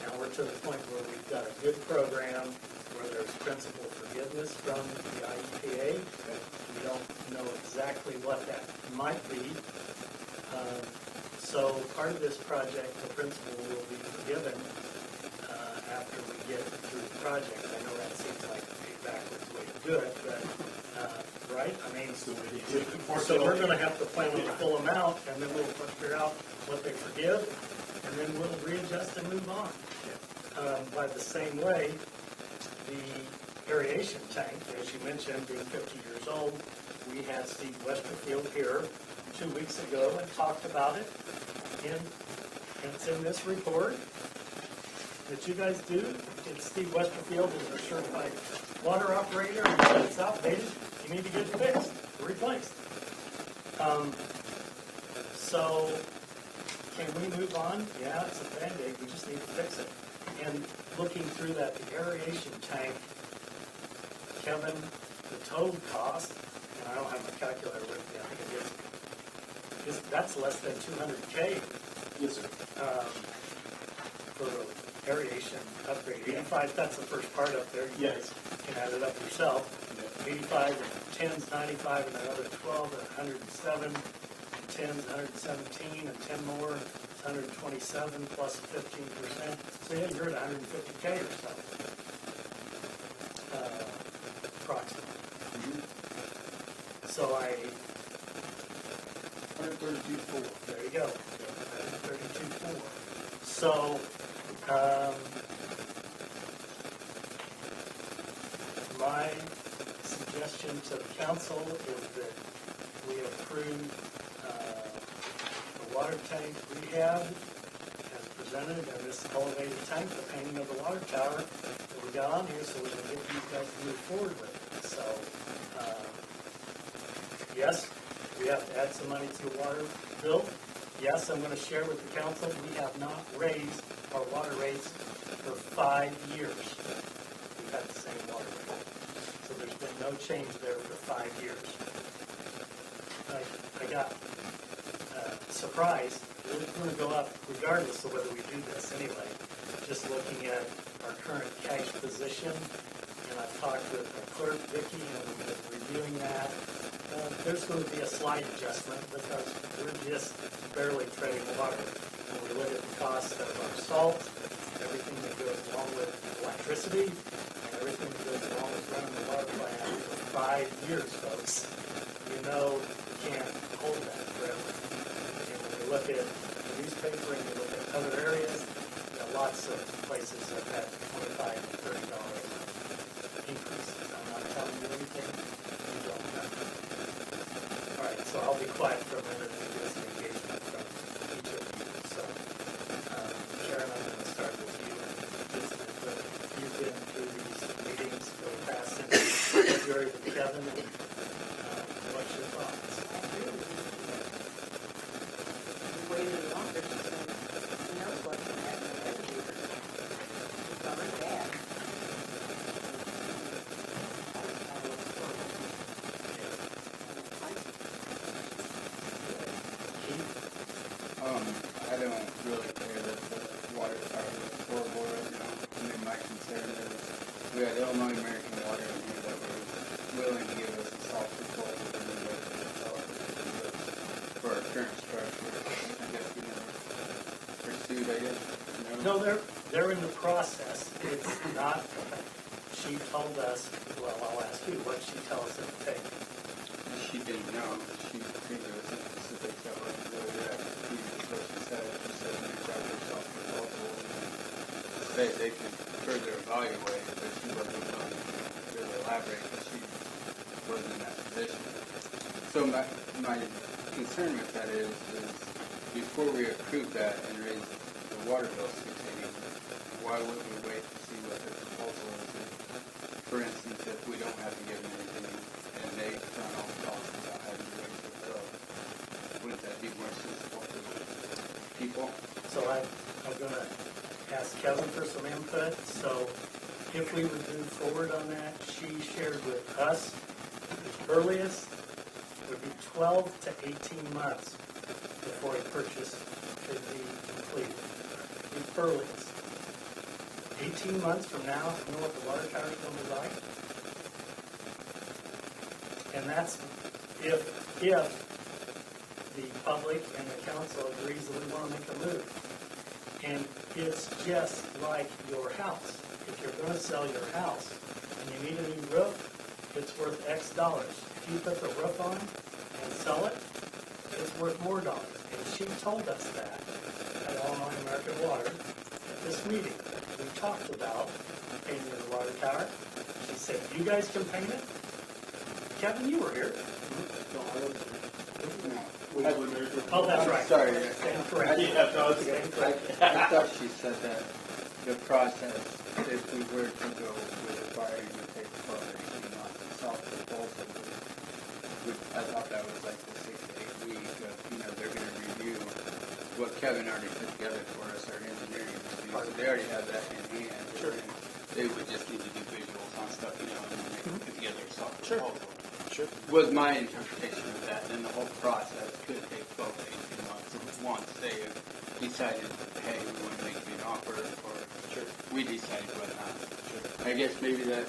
Now we're to the point where we've got a good program where there's principal forgiveness from the IEPA. We don't know exactly what that might be. So part of this project, the principal will be forgiven after we get through the project. I know that seems like a backwards way to do it, but right? I mean, so we're going to have to plan on the full amount, and then we'll figure out what they forgive, and then we'll readjust and move on. By the same way, the aeration tank, as you mentioned, being 50 years old, we had Steve Westerfield here 2 weeks ago and talked about it, and it's in this report that you guys do. And Steve Westerfield is a certified water operator, and said it's outdated, you need to get it fixed, replaced. So, can we move on? Yeah, it's a Band-Aid, we just need to fix it. And looking through that, the aeration tank, Kevin, the total cost, and I don't have my calculator with me, I think it is that's less than $200K. Yes, sir. For aeration upgrade. 85, that's the first part up there. You guys can add it up yourself. 85, 10's 95, and another 12, 107, 10's 117, and 10 more, 127 plus 15%. So yeah, you're at 150K or so. Approximately. So 132.4. There you go. 132.4. So, my suggestion to the council is that we approve the water tank rehab as presented, and this elevated tank, the painting of the water tower that we got on here, so we can get these guys to move forward with it. So, yes, we have to add some money to the water bill. Yes, I'm going to share with the council, we have not raised our water rates for 5 years. We've had the same water rate. So there's been no change there for 5 years. I got surprised. It's going to go up regardless of whether we do this anyway. Just looking at our current cash position and I've talked with the clerk, Vicki, and we've been reviewing that. There's going to be a slight adjustment because we're just barely treading water. When we look at the cost of our salt, everything that goes along with electricity, and everything that goes along with running the water plant for 5 years, folks, you know you can't hold that forever. And when you look at the newspaper and you look at other areas, lots of places have had $25 to $30 increases. I'm not telling you anything you don't know. All right, so I'll be quiet for a minute and get some engagement from each of you. So, Sharon, I'm going to start with you. You've been through these meetings for the past since February with Kevin. And, what's your thoughts? We waited longer to know what's going to happen. I don't really care that the water tower is horrible right now. I mean, my concern is we had Illinois American Water in here that were willing to give us a salt proposal and then they could tell us for our current structure. I guess we never pursued, I guess. No, they're in the process. It's not, she told us, well, I'll ask you, what did she tell us it would take? She didn't know. She think there was some specifics that were really good. What she said, reach out to herself proposal. They could further evaluate, but she wasn't willing to really elaborate because she wasn't in that position. So my concern with that is before we approve that and raise the water bill $680, why wouldn't we wait to see what the proposal is? For instance, if we don't have to give them anything and they turn off costs without having to raise the bill, wouldn't that be more sensible to the people? So I'm going to ask Kevin for some input. So if we would move forward on that, she shared with us the earliest would be 12 to 18 months before a purchase could be completed. The earliest. 18 months from now, you know what the water tower is going to be like? And that's if the public and the council agrees that we want to make a move. And it's just like your house. If you're going to sell your house and you need a new roof, it's worth X dollars. If you put the roof on and sell it, it's worth more dollars. And she told us that at Illinois American Water at this meeting. We talked about painting the water tower. She said, you guys can paint it? Kevin, you were here. Oh, that's right. Sorry. Stand correct. I thought she said that the process, if we were to go with a fire, it would take 12 or 18 months. The salt proposal I thought that was like the 6 to 8 week of, they're going to review what Kevin already put together for us, our engineering review. So they already have that in hand. Sure. They would just need to do visuals on stuff, and then they could put together a salt proposal. Sure. Was my interpretation of that. Then the whole process could take 12 to 18 months. Once they have decided, hey, we want to make you an offer, or we decided whatnot. I guess maybe I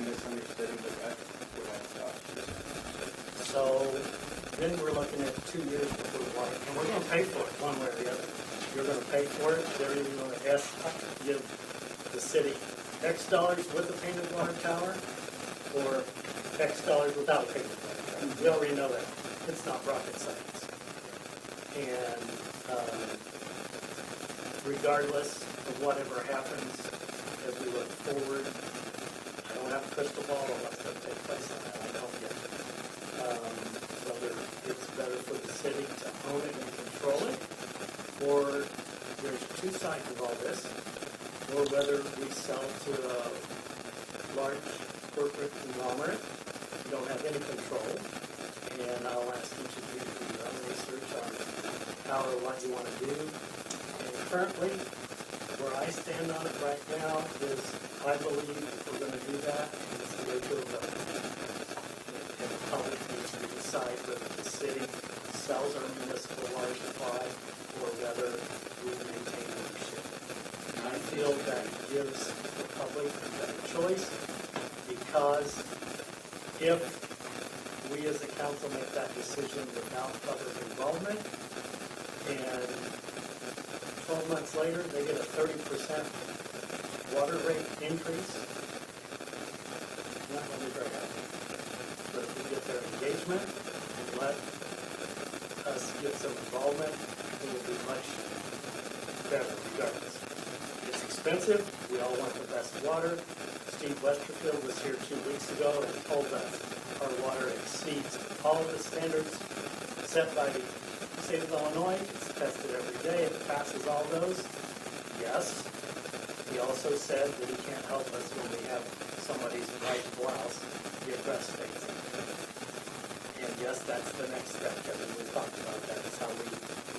misunderstood it, but that's what I thought. So then we're looking at 2 years before the water, and we're going to pay for it one way or the other. You're going to pay for it. They're either going to give the city X dollars with a painted water tower, or X dollars without a painted water tower. We already know that. It's not rocket science. And regardless of whatever happens as we look forward, I don't have a crystal ball on what's going to take place on that. I don't yet. Whether it's better for the city to own it and control it, or there's two sides of all this, or whether we sell to a large corporate conglomerate, we don't have any control, and I'll ask each of you to do your own research on how or what you want to do. And currently, where I stand on it right now is I believe if we're going to do that, it needs to go to a vote. And the public needs to decide whether the city sells our municipal water supply or whether we maintain ownership. And I feel that gives the public a better choice, because if we as a council make that decision without public involvement, and 12 months later, they get a 30% water rate increase, not going to be very happy. But if we get their engagement and let us get some involvement, it will be much better regardless. It's expensive. We all want the best water. Steve Westerfield was here 2 weeks ago and told us our water exceeds all of the standards set by the state of Illinois. It's tested every day. It passes all those. Yes. He also said that he can't help us when we have somebody's white blouse get breastfeeds. And yes, that's the next step, Kevin. We talked about that. It's how we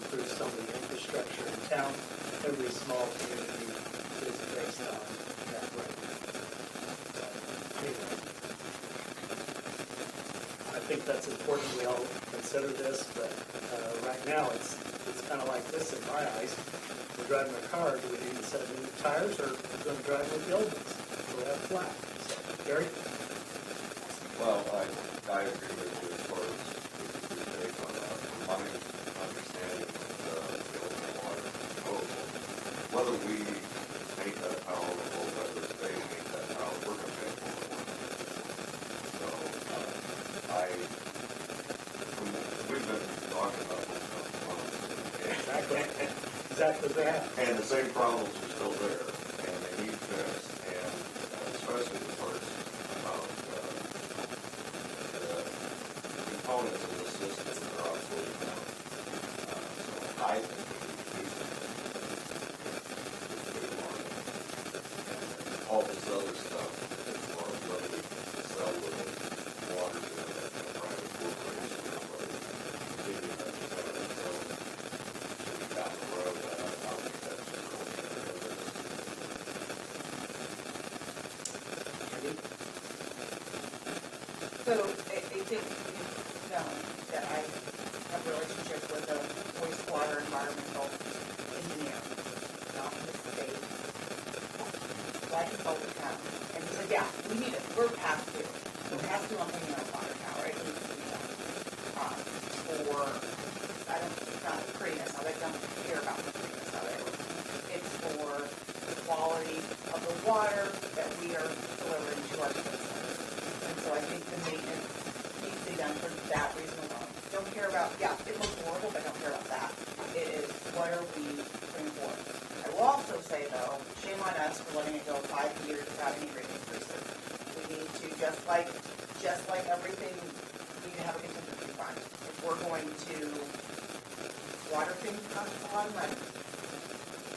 improve some of the infrastructure in town. Every small community is based on that right. So, anyway, I think that's important. We all consider this, but right now it's kind of like this in my eyes. We're driving a car. Do we need to set new tires, or are we going to drive with the old ones? So we have flat. So, Gary? Well, I agree with you as far as your take on that. From my understanding of the Illinois water proposal, whether we make that palatable, whether they make that palatable, we're going to pay for it. So, we've been talking about this for months. Exactly that. And the same problems are still there, and they need fixed, and especially the parts about the components of the system that are obsolete now. So I think we need to all this other stuff, as far as whether we sell little water to a private corporation or whether we continue that until down the road. I don't think that's So I think you know that I have a relationship with a wastewater environmental engineer, not in the state, like in Boulder County. And he said, yeah, we need it. We're past due. We're past due on cleaning our water now, right? It needs to be done. It's not the prettiness of it. Don't care about the prettiness of it. It's for the quality of the water that we are delivering to our citizens. And so I think the maintenance needs to be done for that reason alone. Don't care about, yeah, it looks horrible, but don't care about that. It is, what are we bringing forward? I will also say, though, shame on us for letting it go 5 years without any rate increases. We need to, just like everything, we need to have a contingency fund. If we're going to, water things cost a lot of money.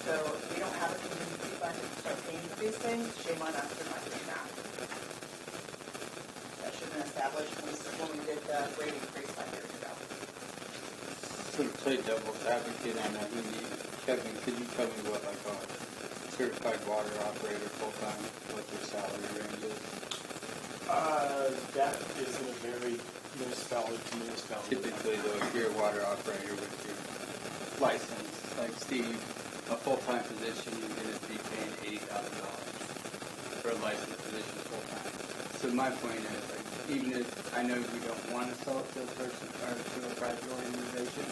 So if we don't have a contingency fund to start paying for these things, shame on us for not doing that. That should have been established when we did the rate increase 5 years ago. Sort of play devil's advocate on that. Kevin, could you tell me what like a certified water operator full-time, what their salary range is? That is going to vary municipality to municipality. Typically, though, if you're a water operator with your license, like Steve, a full-time position, you're going to be paying $80,000 for a licensed position full-time. So my point is, like, even if I know we don't want to sell it to a person or to a private organization,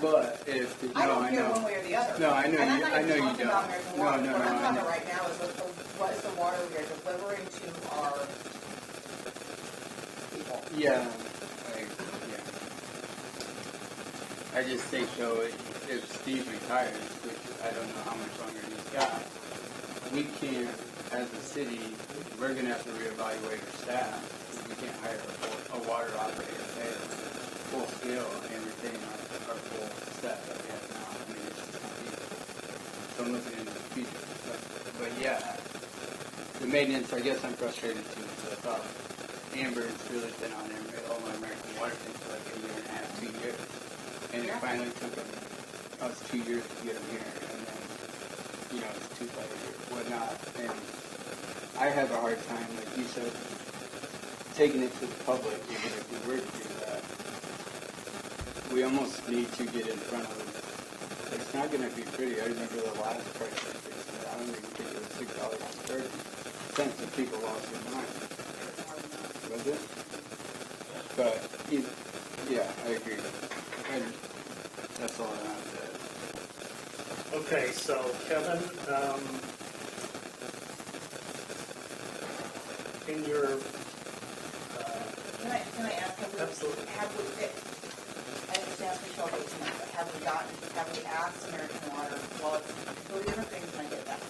but if I don't care one way or the other. No, I know and you. I'm I know you talking don't. about American Water. No, What I'm I talking know. about right now is what is the water we are delivering to our people. Yeah, I just think though, if Steve retires, which I don't know how much longer he's got, we can't, as a city, we're gonna have to reevaluate our staff. We can't hire a water operator, pay them full scale and retain our full staff that we have now. I mean, it's just not easy. So I'm looking into the future. But yeah, the maintenance, I guess I'm frustrated too, because I thought Amber's really been on all my American Water things for like a year and a half, 2 years. And it finally took us 2 years to get them here. And then, it's too late or whatnot. And I have a hard time, like you said, taking it to the public, even if we were to do that. We almost need to get in front of them. It's not going to be pretty. I remember the last price increase. I don't even think it was $6.30. People lost their mind. was it? But, yeah, I agree. And that's all I have to add. Okay, so Kevin, in your, Can I ask, Absolutely. have we, I understand we shall wait tonight, but have we asked American Water, well, it's completely different things, and I get that,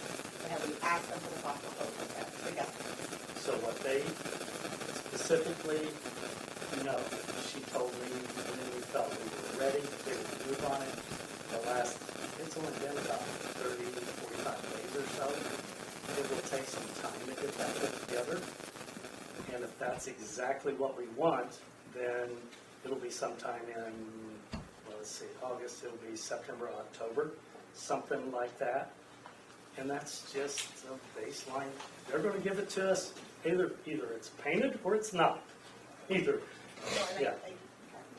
but have we asked them for the soft proposal yet? Together? so what they specifically, no, she told me when we felt we were ready, they would move on it. The last, it's only been about 30, 45 days or so. It will take some time to get that put together. And if that's exactly what we want, then it'll be sometime in, well, let's see, August, it'll be September, October, something like that. And that's just a baseline. They're going to give it to us, either it's painted or it's not. Either. Yeah.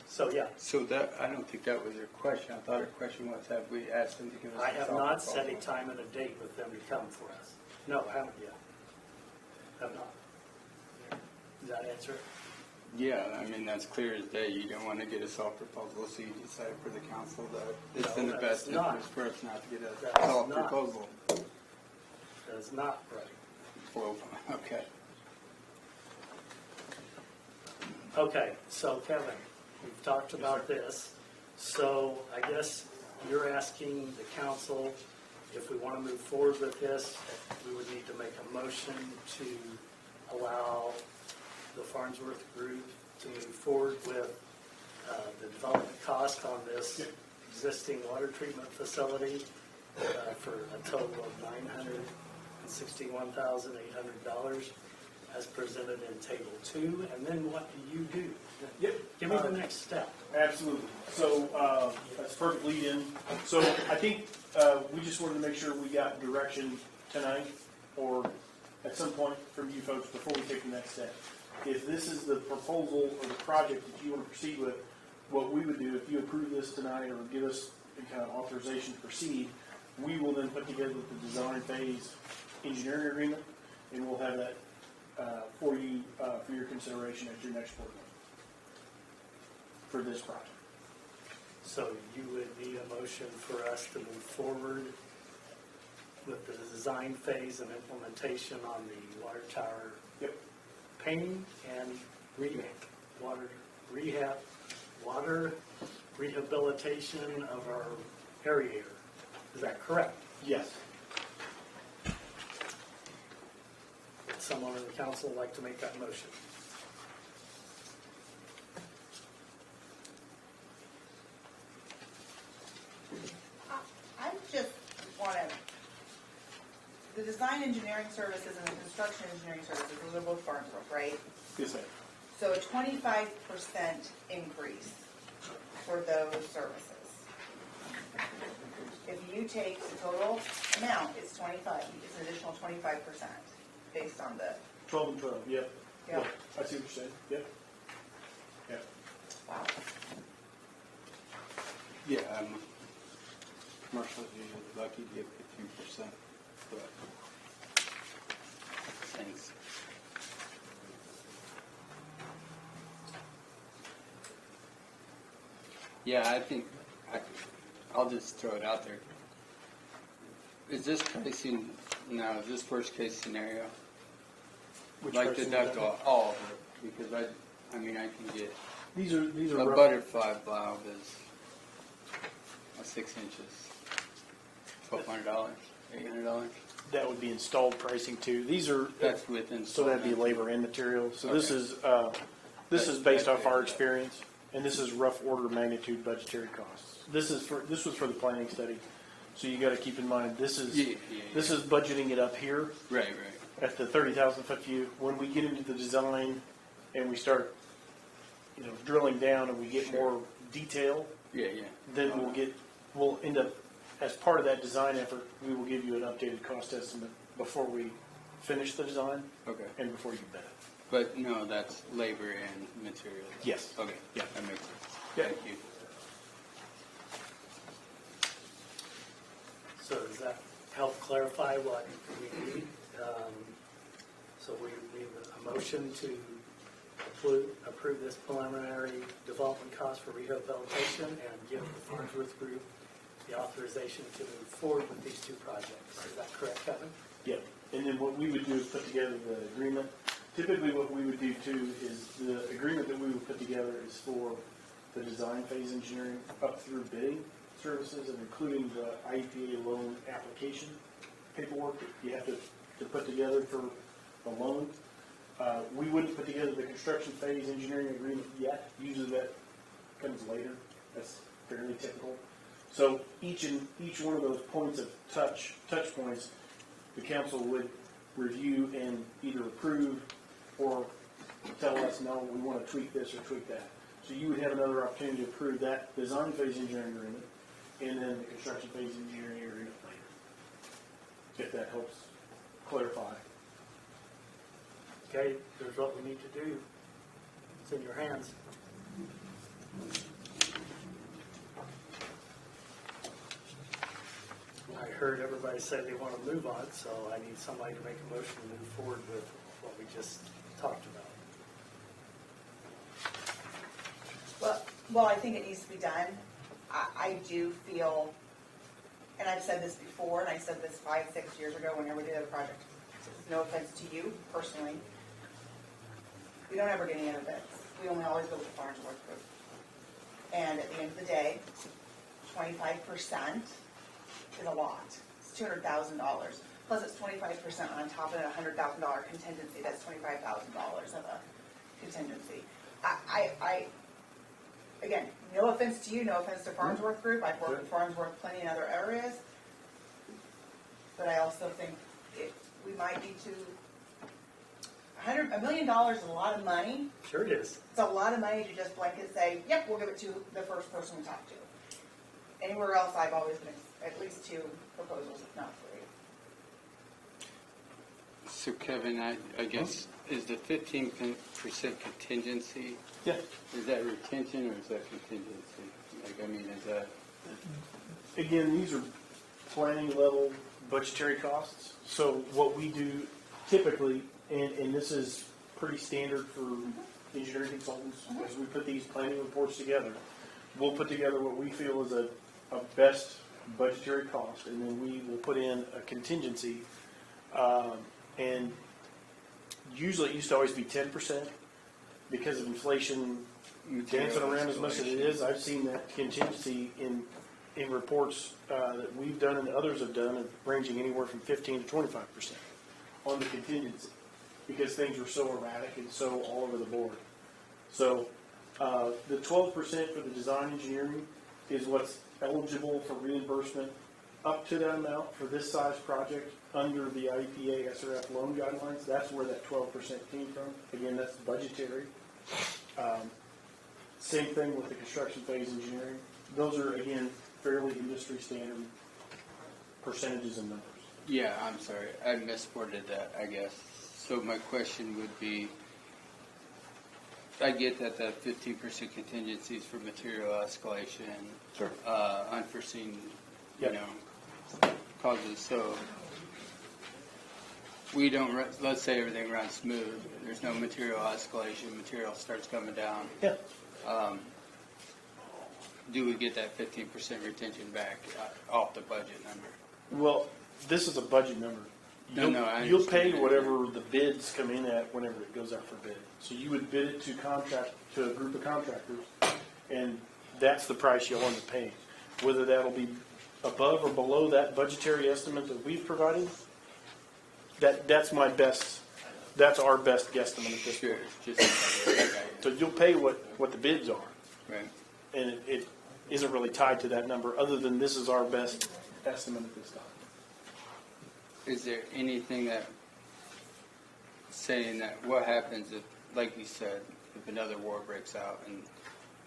So, yeah. So that, I don't think that was her question. I thought her question was, have we asked them to give us I a have soft not set a proposal? time and a date with them to come for us. No, I haven't yet. Have not. Does that answer it? Yeah, I mean, that's clear as day. You don't want to get a soft proposal, so you decide for the council that it's No, in the that's best not. interest for us not to get a That's soft not. proposal. That is not right. Well, okay. Okay, so Kevin, we've talked about this. So I guess you're asking the council if we want to move forward with this, we would need to make a motion to allow the Farnsworth Group to move forward with the development cost on this existing water treatment facility for a total of $961,800 as presented in Table 2. And then what do you do? Yep. Give me the next step. Absolutely. So that's a perfect lead in. So I think we just wanted to make sure we got direction tonight or at some point from you folks before we take the next step. If this is the proposal or the project that you want to proceed with, what we would do if you approve this tonight or give us a kind of authorization to proceed, we will then put together the design phase engineering agreement, and we'll have that for you for your consideration at your next board meeting for this project. So you would need a motion for us to move forward with the design phase and implementation on the water tower painting and water rehabilitation of our aerator. Is that correct? Yes. Would someone in the council like to make that motion? I just want to, the design engineering services and the construction engineering services, those are both Farnsworth, right? Yes, sir. So a 25% increase for those services. If you take the total amount, it's 25, it's an additional 25% based on the, 12 and 12, yep. Yeah. I see what you're saying, yep. Yep. wow. Yeah, commercials usually lucky to get 15%, but thanks. Yeah, I think I'll just throw it out there. Is this pricing now? Is this worst case scenario? Which Like pricing deduct is that? all of it because I mean I can get These are a rough. butterfly valve is 6 inches, $1,200, $800. That would be installed pricing too. These are, That's with so that'd be installment. labor and material. So this Okay. is based That's off our good. experience, and this is rough order of magnitude budgetary costs. This was for the planning study. So you gotta keep in mind, this is budgeting it up here Right. at the 30,000 foot view. When we get into the design and we start, drilling down and we get more detail, Yeah. then we'll end up, as part of that design effort, we will give you an updated cost estimate before we finish the design Okay. and before you bid it. But no, that's labor and material. Yes. Okay. Yeah. That makes sense. Yeah. Thank you. So does that help clarify what we need? So we need a motion to approve this preliminary development cost for rehabilitation and give the Farnsworth Group the authorization to move forward with these two projects. Is that correct, Kevin? Yeah, and then what we would do is put together the agreement. Typically, what we would do too is the agreement that we would put together is for the design phase engineering up through bidding services and including the IEPA loan application paperwork that you have to put together for the loan. We wouldn't put together the construction phase engineering agreement yet. Usually that comes later. That's fairly typical. So each one of those points of touch points, the council would review and either approve or tell us, no, we want to tweak this or tweak that. So you would have another opportunity to approve that design phase engineering agreement and then the construction phase engineering agreement later, if that helps clarify. Okay, there's what we need to do. It's in your hands. I heard everybody say they want to move on, so I need somebody to make a motion to move forward with what we just talked about. Well, I think it needs to be done. I do feel, and I've said this before, and I said this 5-6 years ago whenever we did a project. No offense to you personally. We don't ever get any other bids. We only always go with the Farnsworth Group. And at the end of the day, 25% is a lot. It's $200,000. Plus it's 25% on top of a $100,000 contingency. That's $25,000 of a contingency. Again, no offense to you, no offense to Farnsworth Group. I've worked with Farnsworth plenty in other areas. But I also think we might need to, $1 million is a lot of money. Sure it is. It's a lot of money to just blanket say, yep, we'll give it to the first person we talk to. Anywhere else, I've always been at least 2 proposals, if not 3. So Kevin, I guess, is the 15% contingency, Yeah. is that retention or is that contingency? Like, I mean, is that? Again, these are planning level budgetary costs. So what we do typically, and this is pretty standard for engineering consultants, as we put these planning reports together, we'll put together what we feel is a best budgetary cost, and then we will put in a contingency. And usually it used to always be 10%. Because of inflation dancing around as much as it is, I've seen that contingency in reports that we've done and others have done, ranging anywhere from 15 to 25% on the contingency, because things are so erratic and so all over the board. So the 12% for the design engineering is what's eligible for reimbursement up to that amount for this size project under the IEPA SRF loan guidelines. That's where that 12% came from. Again, that's budgetary. Same thing with the construction phase engineering. Those are, again, fairly industry standard percentages and numbers. Yeah, I'm sorry, I misworded that, I guess. So my question would be, I get that the 15% contingencies for material escalation, Sure. Unforeseen, Yep. causes. So we don't, let's say everything runs smooth, there's no material escalation, material starts coming down. Yeah. Do we get that 15% retention back off the budget number? Well, this is a budget number. You'll pay whatever the bids come in at whenever it goes out for bid. So you would bid it to a group of contractors, and that's the price you'll end up paying. Whether that'll be above or below that budgetary estimate that we've provided, that's my best. That's our best guesstimate at this point. So you'll pay what the bids are, right? And it isn't really tied to that number, other than this is our best estimate at this time. Is there anything that saying that what happens if, like you said, if another war breaks out and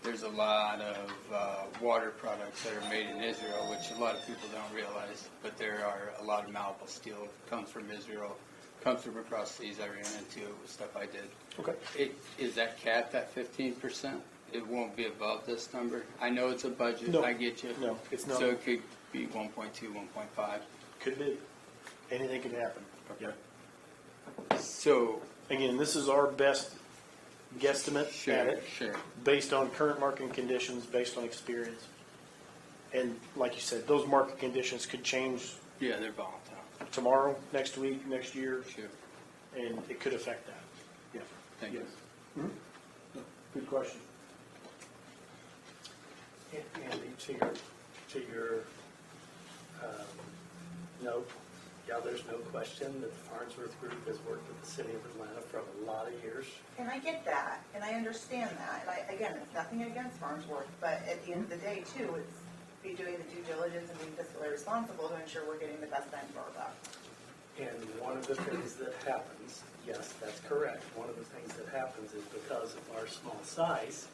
there's a lot of water products that are made in Israel, which a lot of people don't realize, but there are a lot of malleable steel that comes from Israel, comes from across seas. I ran into it with stuff I did. Okay. Is that capped at 15%? It won't be above this number? I know it's a budget. No. I get you. No, it's not. So it could be 1.2, 1.5. Could be. Anything can happen. Okay. So again, this is our best guesstimate at it, Sure. based on current market conditions, based on experience. And like you said, those market conditions could change Yeah, they're volatile. tomorrow, next week, next year, Sure. and it could affect that. Yeah. Thank you. Yes. Good question. Andy, to your note, yeah, there's no question that the Farnsworth Group has worked with the city of Atlanta for a lot of years. And I get that, and I understand that, and again, it's nothing against Farnsworth, but at the end of the day too, it's be doing the due diligence and being fiscally responsible to ensure we're getting the best bang for our buck. And one of the things that happens, yes, that's correct, one of the things that happens is because of our small size,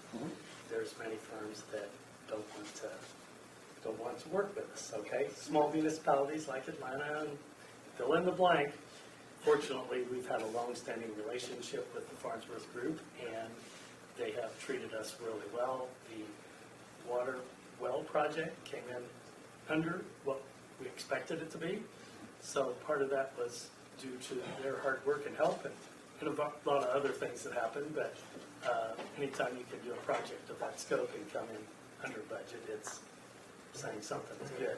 there's many firms that don't want to work with us, okay? Small municipalities like Atlanta and fill in the blank. Fortunately, we've had a long-standing relationship with the Farnsworth Group, and they have treated us really well. The water well project came in under what we expected it to be. So part of that was due to their hard work and help, and a lot of other things that happened. But anytime you can do a project of that scope and come in under budget, it's saying something's good.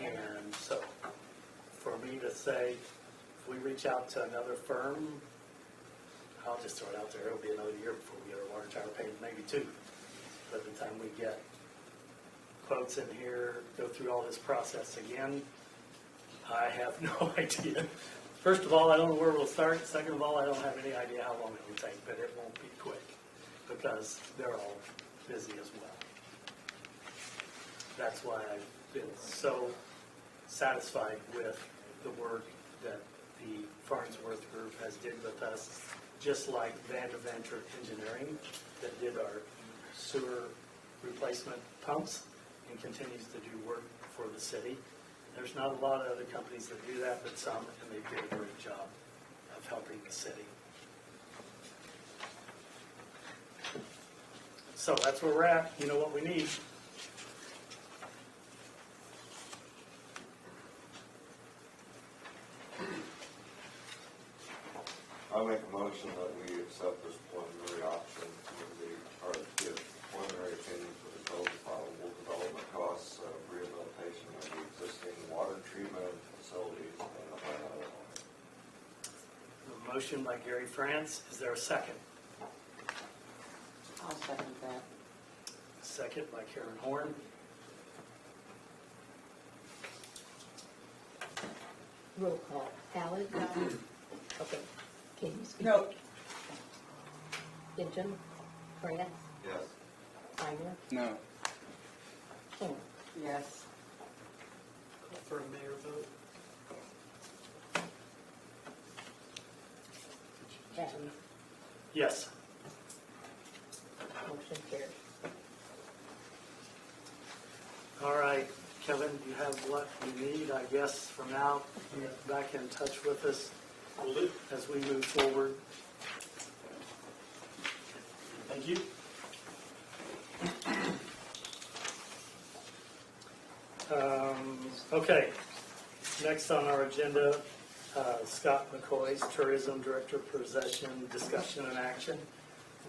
And so for me to say, if we reach out to another firm, I'll just throw it out there, it'll be another year before we get our water tower paid, maybe two. By the time we get quotes in here, go through all this process again, I have no idea. First of all, I don't know where we'll start. Second of all, I don't have any idea how long it will take, but it won't be quick because they're all busy as well. That's why I've been so satisfied with the work that the Farnsworth Group has did with us, just like Vanderventure Engineering that did our sewer replacement pumps and continues to do work for the city. There's not a lot of other companies that do that, but some, and they did a great job of helping the city. So that's where we're at. You know what we need. I'll make a motion that we accept this preliminary option or give preliminary opinion for the total probable development costs of rehabilitation of the existing water treatment facilities in Atlanta, Illinois. A motion by Gary France. Is there a second? I'll second that. Second by Karen Horn. Roll call. Allen? Okay. Can you speak? No. Hinton? France? Yes. Steiner? No. King? Yes. Call for a mayor vote. Patton? Yes. Motion carried. All right, Kevin, you have what you need, I guess, from now. Get back in touch with us as we move forward. Thank you. Okay, next on our agenda, Scott McCoy's Tourism Director Possession, Discussion and Action.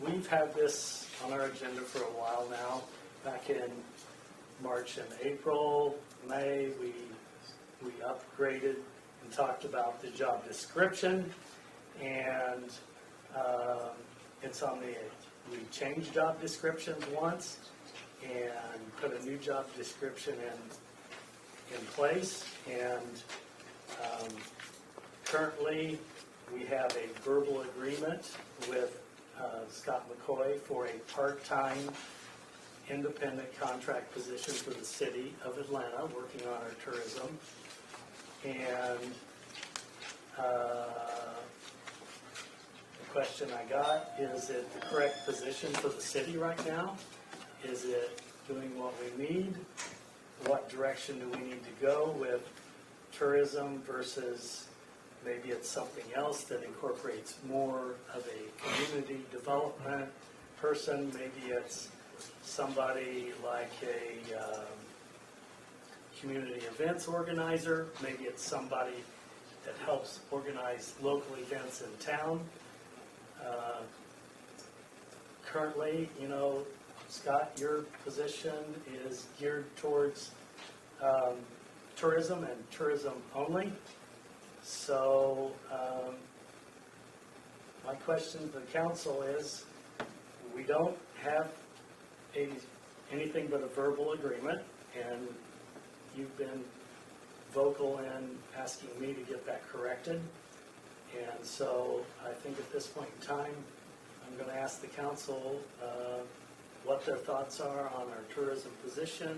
We've had this on our agenda for a while now. Back in March and April, May, we upgraded and talked about the job description, and it's on the, we changed job descriptions once and put a new job description in place, and currently we have a verbal agreement with Scott McCoy for a part-time independent contract position for the city of Atlanta, working on our tourism. And the question I got, is it the correct position for the city right now? Is it doing what we need? What direction do we need to go with tourism versus maybe it's something else that incorporates more of a community development person? Maybe it's somebody like a community events organizer. Maybe it's somebody that helps organize local events in town. currently, Scott, your position is geared towards tourism and tourism only. So my question to the council is, we don't have anything but a verbal agreement, and you've been vocal in asking me to get that corrected. And so I think at this point in time, I'm going to ask the council what their thoughts are on our tourism position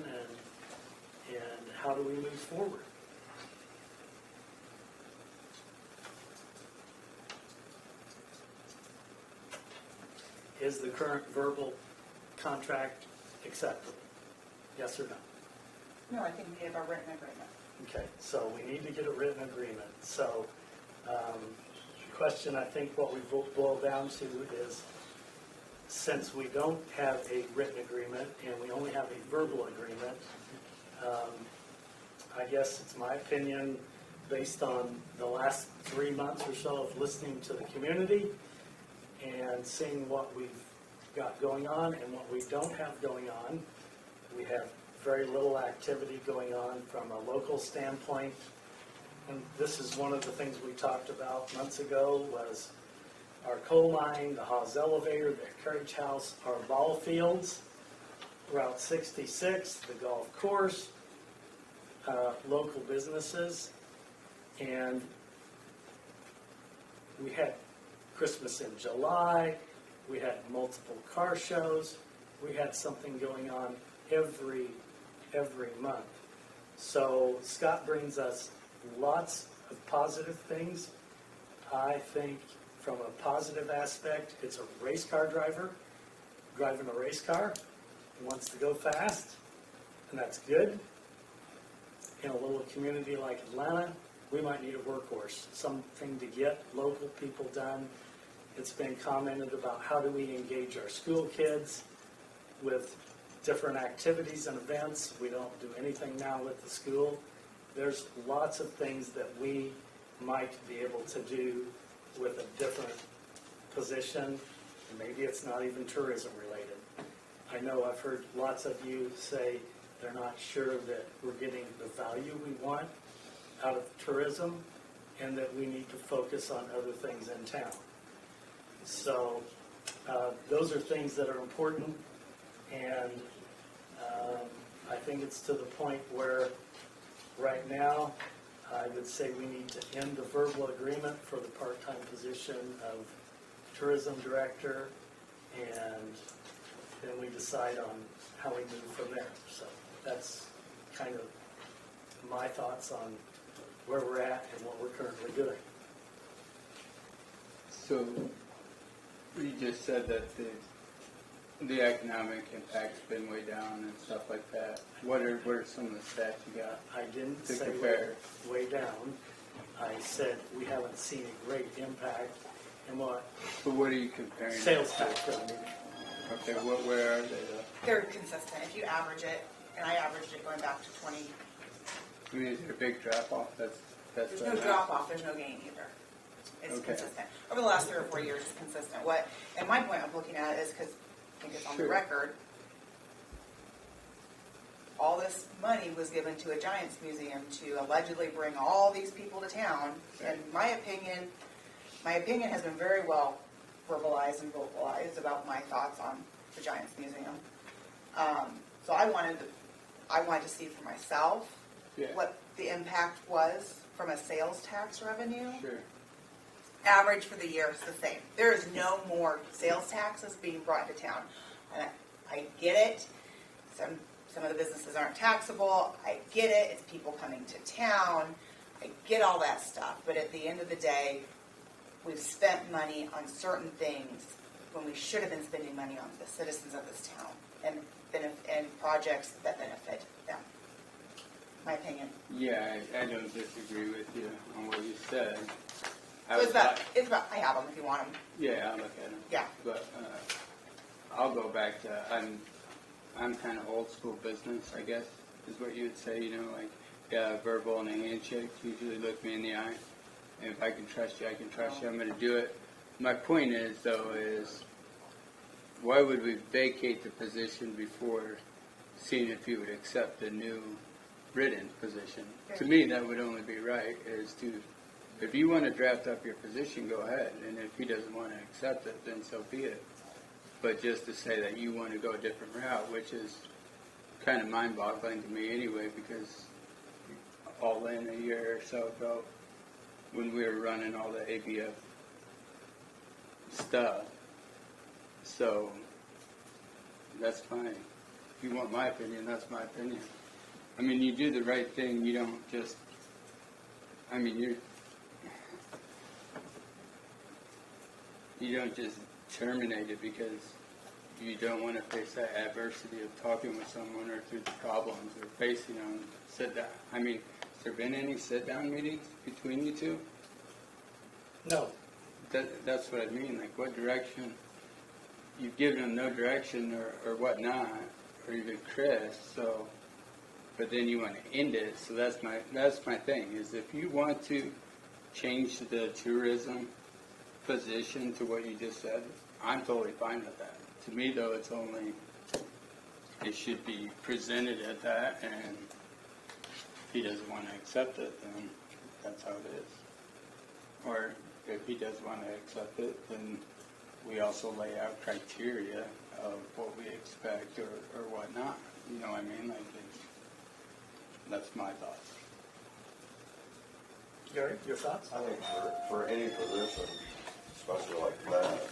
and how do we move forward. Is the current verbal contract acceptable? Yes or no? No, I think we have a written agreement. Okay, so we need to get a written agreement. So the question, I think what we boil down to is, since we don't have a written agreement and we only have a verbal agreement, I guess it's my opinion, based on the last 3 months or so of listening to the community and seeing what we've got going on and what we don't have going on. We have very little activity going on from a local standpoint. And this is one of the things we talked about months ago, was our coal mine, the Haas elevator, the carriage house, our ball fields, Route 66, the golf course, local businesses. And we had Christmas in July, we had multiple car shows, we had something going on every month. So Scott brings us lots of positive things. I think from a positive aspect, it's a race car driver driving a race car. He wants to go fast, and that's good. In a little community like Atlanta, we might need a workhorse, something to get local people done. It's been commented about how do we engage our school kids with different activities and events. We don't do anything now with the school. There's lots of things that we might be able to do with a different position. Maybe it's not even tourism related. I know I've heard lots of you say they're not sure that we're getting the value we want out of tourism and that we need to focus on other things in town. So those are things that are important, and I think it's to the point where right now I would say we need to end the verbal agreement for the part-time position of tourism director, and then we decide on how we move from there. So that's kind of my thoughts on where we're at and what we're currently doing. So you just said that the economic impact's been way down and stuff like that. What are some of the stats you got? I didn't to say compare? way down. I said we haven't seen a great impact in what But what are you comparing? sales tax revenue. Okay, where are they though? They're consistent. If you average it, and I averaged it going back to 20, I mean, is there a big drop off? That's there's no drop off, there's no gain either. It's Okay. consistent. Over the last 3 or 4 years, it's consistent. And my point I'm looking at is, because I think it's on the Sure. record, all this money was given to a Giants museum to allegedly bring all these people to town. And my opinion has been very well verbalized and vocalized about my thoughts on the Giants museum. So I wanted to see for myself Yeah. what the impact was from a sales tax revenue. Sure. Average for the year is the same. There is no more sales taxes being brought to town. And I get it. Some of the businesses aren't taxable. I get it. It's people coming to town. I get all that stuff. But at the end of the day, we've spent money on certain things when we should have been spending money on the citizens of this town and projects that benefit them. My opinion. Yeah, I don't disagree with you on what you said. So it's about, I have them if you want them. Yeah, I'll look at them. Yeah. But I'll go back to, I'm kind of old school business, I guess, is what you would say, like, yeah, verbal and a handshake, usually look me in the eye. And if I can trust you, I can trust you, I'm going to do it. My point is, though, is why would we vacate the position before seeing if he would accept a new written position? To me, that would only be right, is to, if you want to draft up your position, go ahead, and if he doesn't want to accept it, then so be it. But just to say that you want to go a different route, which is kind of mind-boggling to me anyway, because all in a year or so ago, when we were running all the ABF stuff. So, that's fine. If you want my opinion, that's my opinion. I mean, you do the right thing, you don't just, I mean, you don't just terminate it because you don't want to face that adversity of talking with someone or through the problems or facing them. Sit down. I mean, has there been any sit-down meetings between you two? No. That's what I mean. Like, what direction? You've given them no direction or whatnot, or even Chris. So, but then you want to end it. So that's my thing. Is if you want to change the tourism position to what you just said, I'm totally fine with that. To me, though, it should be presented at that, and if he doesn't want to accept it, then that's how it is. Or if he does want to accept it, then we also lay out criteria of what we expect or whatnot. You know what I mean? Like, that's my thoughts. Gary, your thoughts? I think for any position, especially like that,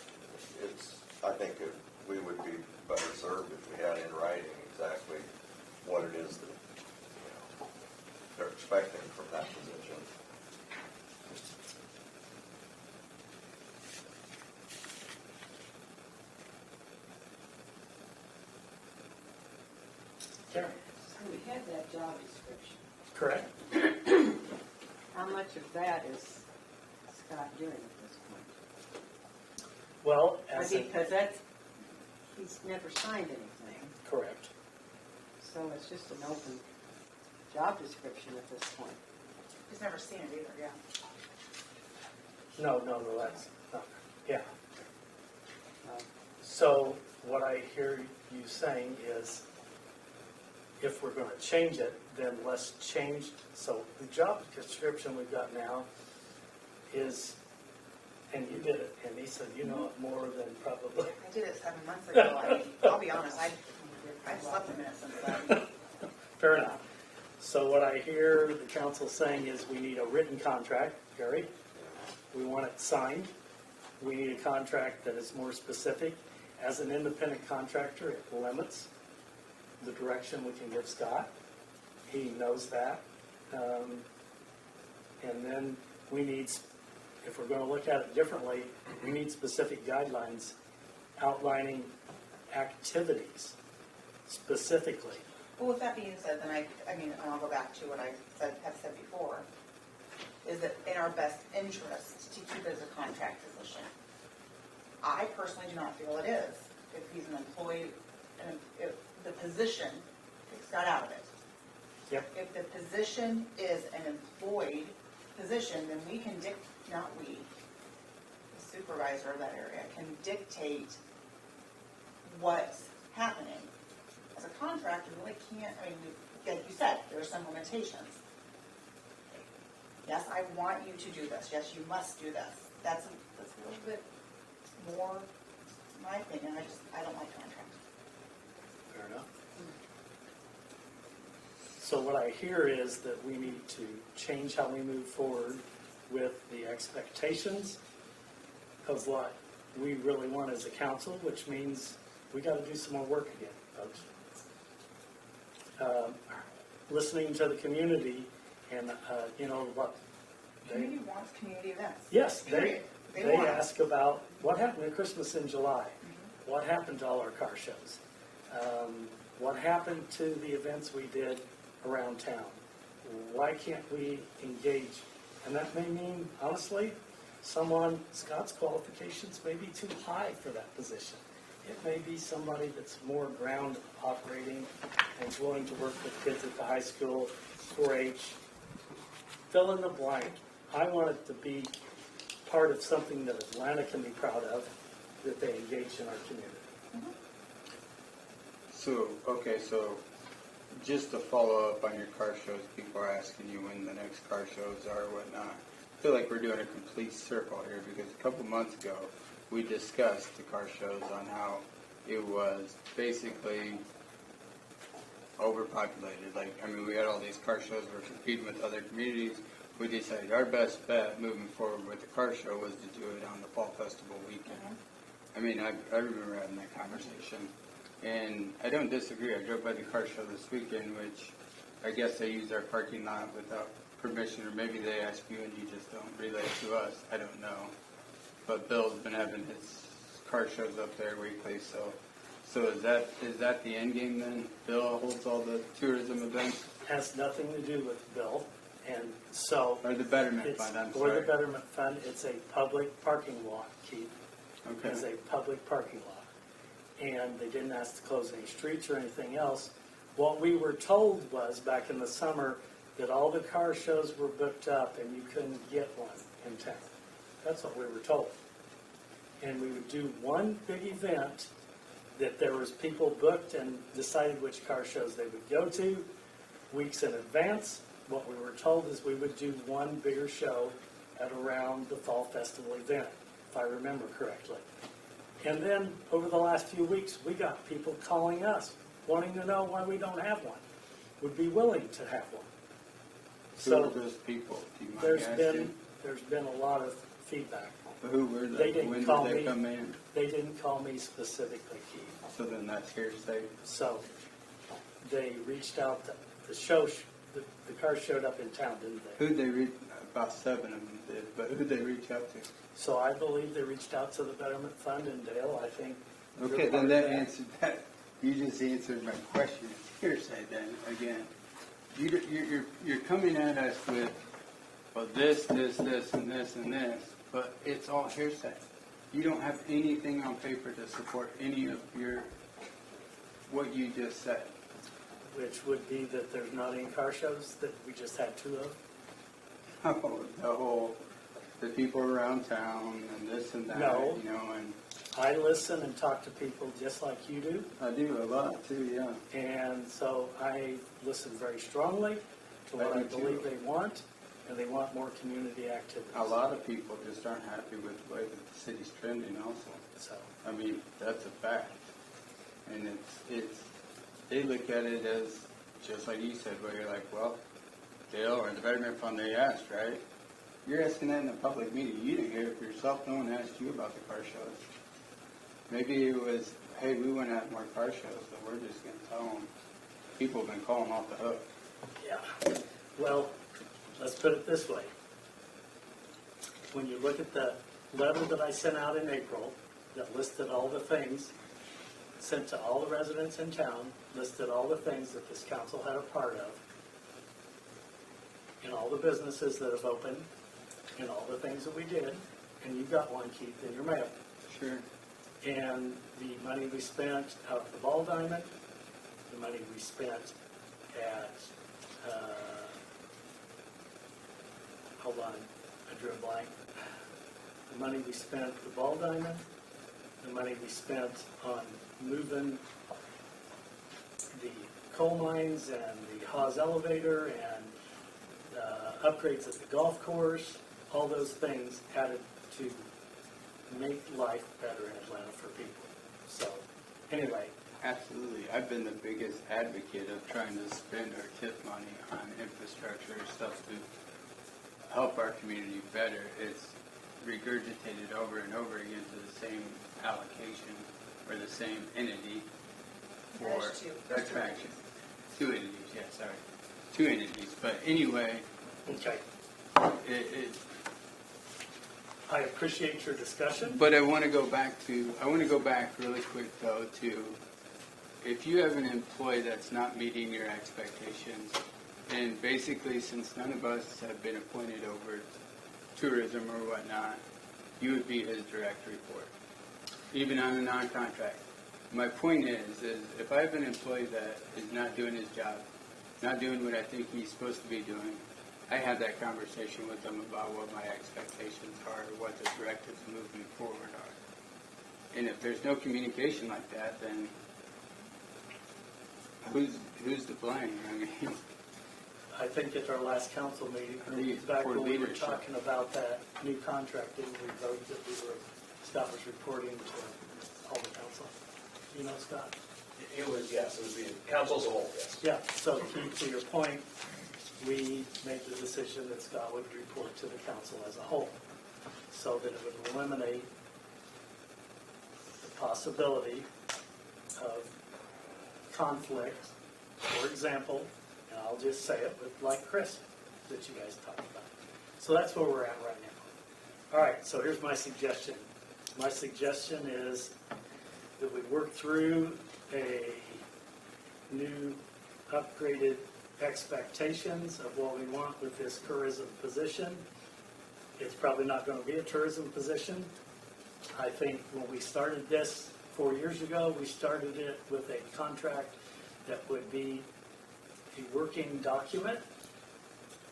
I think we would be better served if we had in writing exactly what it is that they're expecting from that position. Karen? So we had that job description. Correct. How much of that is Scott doing at this point? Well, as Because he's never signed anything, correct. So it's just an open. job description at this point. He's never seen it either, yeah. No, that's not, yeah. So what I hear you saying is, if we're gonna change it, then let's change, so the job description we've got now is, and you did it, and he said you know it more than probably. I did it 7 months ago. I'll be honest, I've slept a minute since then. Fair enough. So what I hear the council saying is we need a written contract, Gary. We want it signed. We need a contract that is more specific. As an independent contractor, it limits the direction we can give Scott. He knows that. And then we need, if we're going to look at it differently, we need specific guidelines outlining activities specifically. Well, with that being said, then I mean, and I'll go back to what I have said before, is that in our best interest to keep it as a contract position. I personally do not feel it is. If he's an employee, and if the position takes Scott out of it. Yep. If the position is an employed position, then we can not we, the supervisor of that area, can dictate what's happening. As a contractor, we really can't, I mean, like you said, there are some limitations. Yes, I want you to do this. Yes, you must do this. That's a little bit more, in my opinion, I don't like contracts. Fair enough. So what I hear is that we need to change how we move forward with the expectations of what we really want as a council, which means we got to do some more work again, folks. Listening to the community and, you know, what The community wants community events. yes, Period. they want it. ask about what happened at Christmas in July, what happened to all our car shows, what happened to the events we did around town. Why can't we engage? And that may mean, honestly, Scott's qualifications may be too high for that position. It may be somebody that's more ground operating and is willing to work with kids at the high school, 4-H. Fill in the blank. I want it to be part of something that Atlanta can be proud of, that they engage in our community. So, okay, so just to follow up on your car shows, people are asking you when the next car shows are or whatnot. I feel like we're doing a complete circle here because a couple months ago, we discussed the car shows on how it was basically overpopulated. Like, I mean, we had all these car shows, we're competing with other communities. We decided our best bet moving forward with the car show was to do it on the Fall Festival weekend. I mean, I remember having that conversation. And I don't disagree. I drove by the car show this weekend, which I guess they used our parking lot without permission, or maybe they ask you and you just don't relay it to us. I don't know. But Bill's been having his car shows up there weekly, so is that the end game then? Bill holds all the tourism events? Has nothing to do with Bill, and so. Or the Betterment it's- Fund, I'm Or the sorry. Betterment Fund, it's a public parking lot, Keith. Okay. It's a public parking lot. And they didn't ask to close any streets or anything else. What we were told was, back in the summer, that all the car shows were booked up and you couldn't get one in town. That's what we were told. And we would do one big event that there was people booked and decided which car shows they would go to weeks in advance. What we were told is we would do one bigger show at around the Fall Festival event, if I remember correctly. And then, over the last few weeks, we got people calling us, wanting to know why we don't have one, would be willing to have one. Who are So, those people? Do you mind asking? there's been a lot of feedback. Who were They they? When didn't call did they me, come in? they didn't call me specifically, Keith. So then that's hearsay? So, they reached out, the car showed up in town, didn't they? Who'd they reach? About 7 of them did, but who'd they reach out to? So I believe they reached out to the Betterment Fund, and Dale, I think. you're Okay, part then of that answered that. You just answered my question. It's hearsay then, again. You're coming at us with, well, this, and this, and this, but it's all hearsay. You don't have anything on paper to support any of what you just said. Which would be that there's not any car shows, that we just had 2 of. The people around town and this and that, No. you know, and I listen and talk to people just like you do, I do a lot too, yeah. and so I listen very strongly to what I do too. believe they want, and they want more community activities. A lot of people just aren't happy with the way that the city's trending also. So, I mean, that's a fact. And they look at it as, just like you said, where you're like, well, Dale or the Betterment Fund, they asked, right? You're asking that in a public meeting. You didn't hear it for yourself. No one asked you about the car shows. Maybe it was, hey, we want to have more car shows, so we're just going to tell them. People have been calling off the hook. yeah. Well, let's put it this way. When you look at the letter that I sent out in April that listed all the things, sent to all the residents in town, listed all the things that this council had a part of, and all the businesses that have opened, and all the things that we did, and you got one, Keith, in your mail. Sure. And the money we spent out of the Ball Diamond, the money we spent at, hold on, I drew a blank. The money we spent at the Ball Diamond, the money we spent on moving the coal mines and the Haas elevator and upgrades at the golf course, all those things added to make life better in Atlanta for people. So, anyway. Absolutely. I've been the biggest advocate of trying to spend our TIP money on infrastructure stuff to help our community better. It's regurgitated over and over again to the same allocation or the same entity for There's 2. There's 2 attraction. 2 entities, yeah, sorry. 2 entities. But anyway, Okay. I appreciate your discussion. But I want to go back really quick though to, if you have an employee that's not meeting your expectations, and basically since none of us have been appointed over tourism or whatnot, you would be his direct report, even on a non-contract. My point is if I have an employee that is not doing his job, not doing what I think he's supposed to be doing, I have that conversation with them about what my expectations are, what the directives moving forward are. And if there's no communication like that, then Who's to blame? I mean, I think at our last council meeting, I think it's back poor when we were leadership. talking about that new contract, didn't we vote that we were, Scott was reporting to all the council? You know, Scott? It was, yes, it was the council as a whole, yes. Yeah, so to your point, we made the decision that Scott would report to the council as a whole, so that it would eliminate the possibility of conflict. For example, and I'll just say it, but like Chris that you guys talked about. So that's where we're at right now. All right, so here's my suggestion. My suggestion is that we work through a new upgraded expectations of what we want with this tourism position. It's probably not going to be a tourism position. I think when we started this 4 years ago, we started it with a contract that would be a working document.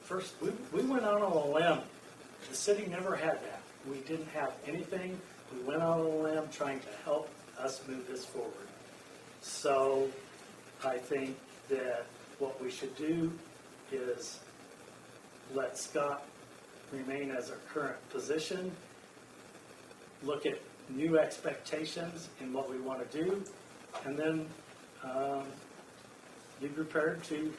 First, we went out on a limb. The city never had that. We didn't have anything. We went out on a limb trying to help us move this forward. So I think that what we should do is let Scott remain as our current position, look at new expectations in what we want to do, and then be prepared to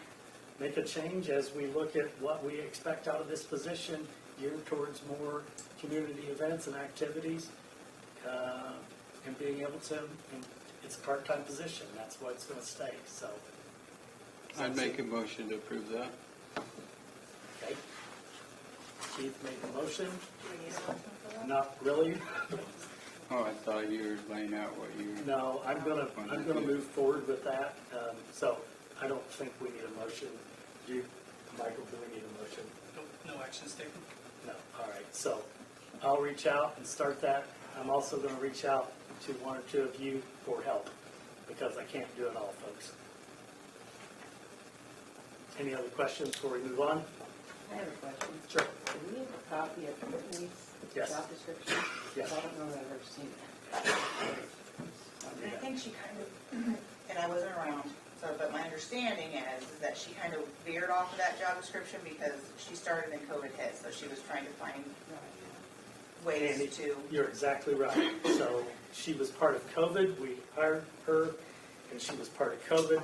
make a change as we look at what we expect out of this position, geared towards more community events and activities, and being able to, and it's a part-time position, that's what it's going to stay, so. I'd make a motion to approve that. Okay. Keith made the motion, Do we need a motion for that? not really. Oh, I thought you were laying out what you. No, I'm gonna move forward with that, so I don't think we need a motion. Do you, Michael, do we need a motion? No action taken? No, all right, so I'll reach out and start that. I'm also gonna reach out to one or two of you for help, because I can't do it all, folks. Any other questions before we move on? I have a question. Sure. Do we have a copy of Brittany's Yes. job description? Yes. I don't know that I've ever seen that. And I think she kind of, and I wasn't around, so, but my understanding is that she kind of veered off of that job description because she started and COVID hit, so she was trying to find ways Andy, to. you're exactly right. So she was part of COVID, we hired her, and she was part of COVID.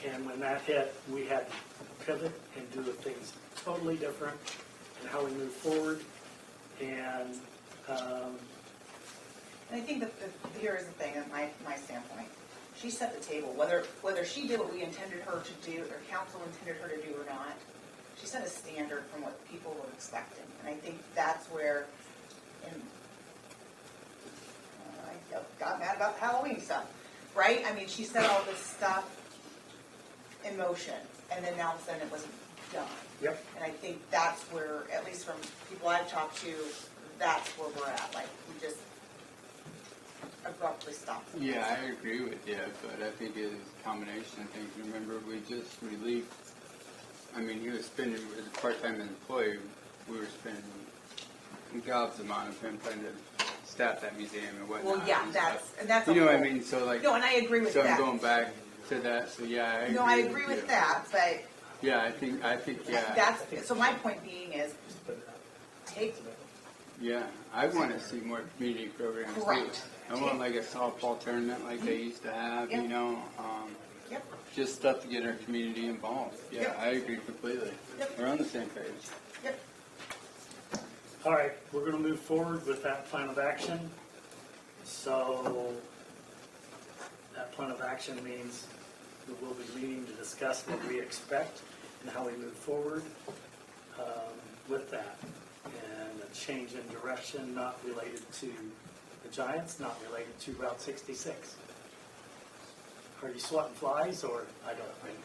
And when that hit, we had to pivot and do things totally different in how we move forward. And, And I think that here is the thing, at my standpoint. She set the table, whether she did what we intended her to do, or council intended her to do or not, she set a standard from what people were expecting. And I think that's where, and I got mad about the Halloween stuff, right? I mean, she set all this stuff in motion, and then now all of a sudden it wasn't done. Yep. And I think that's where, at least from people I've talked to, that's where we're at. Like, we just abruptly stopped. Yeah, I agree with you, but I think it's a combination of things. Remember, we just relieved, I mean, he was spending, as a part-time employee, we were spending gobs amount of him trying to staff that museum and whatnot. Well, yeah, that's. You know what I a whole- mean? So like. No, and I agree with So that. I'm going back to that, so yeah, I agree. No, I agree with you. that, but Yeah, I think, yeah. that's, so my point being is, take, Yeah, I want to see more community programs too. Correct. I want like a softball tournament like they used to have, you Yep. know, Yep. just stuff to get our community involved. Yeah, Yep. I agree completely. Yep. We're on the same page. yep, all right, we're going to move forward with that plan of action. So that plan of action means we will be meeting to discuss what we expect and how we move forward with that. And a change in direction not related to the Giants, not related to Route 66. Are you swatting flies, or I don't think,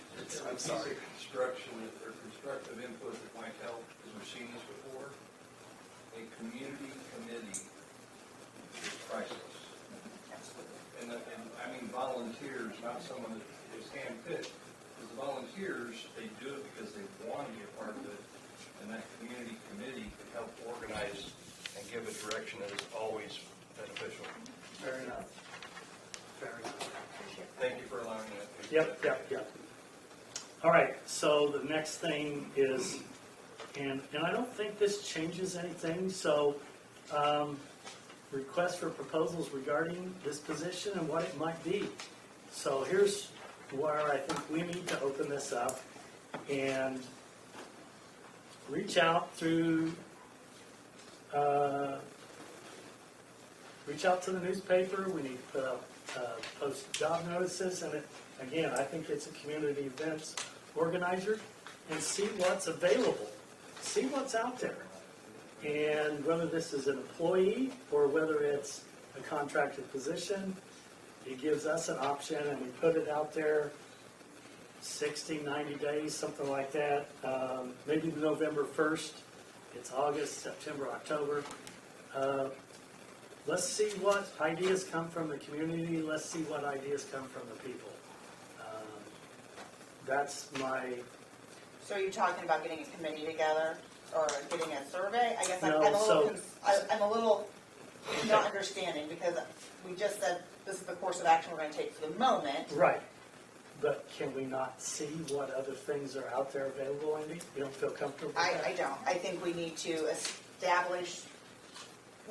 I'm sorry. Construction or constructive input that might help, because we've seen this before. A community committee is priceless. And I mean volunteers, not someone that is handpicked. Because the volunteers, they do it because they want to be a part of it. And that community committee can help organize and give a direction that is always beneficial. Fair enough. Fair enough. Thank you for allowing me that. Yep. All right, so the next thing is, and I don't think this changes anything, so request for proposals regarding this position and what it might be. So here's where I think we need to open this up and reach out through, reach out to the newspaper. We need to put up, post job notices, and again, I think it's a community events organizer, and see what's available, see what's out there. And whether this is an employee or whether it's a contracted position, it gives us an option, and we put it out there 60, 90 days, something like that. Maybe November 1st, it's August, September, October. Let's see what ideas come from the community. Let's see what ideas come from the people. That's my, So are you talking about getting a committee together or getting a survey? I guess No, I'm a little not understanding because we just said this is the course of action we're going to take for the moment. right. But can we not see what other things are out there available, Andy? You don't feel comfortable with that? I don't. I think we need to establish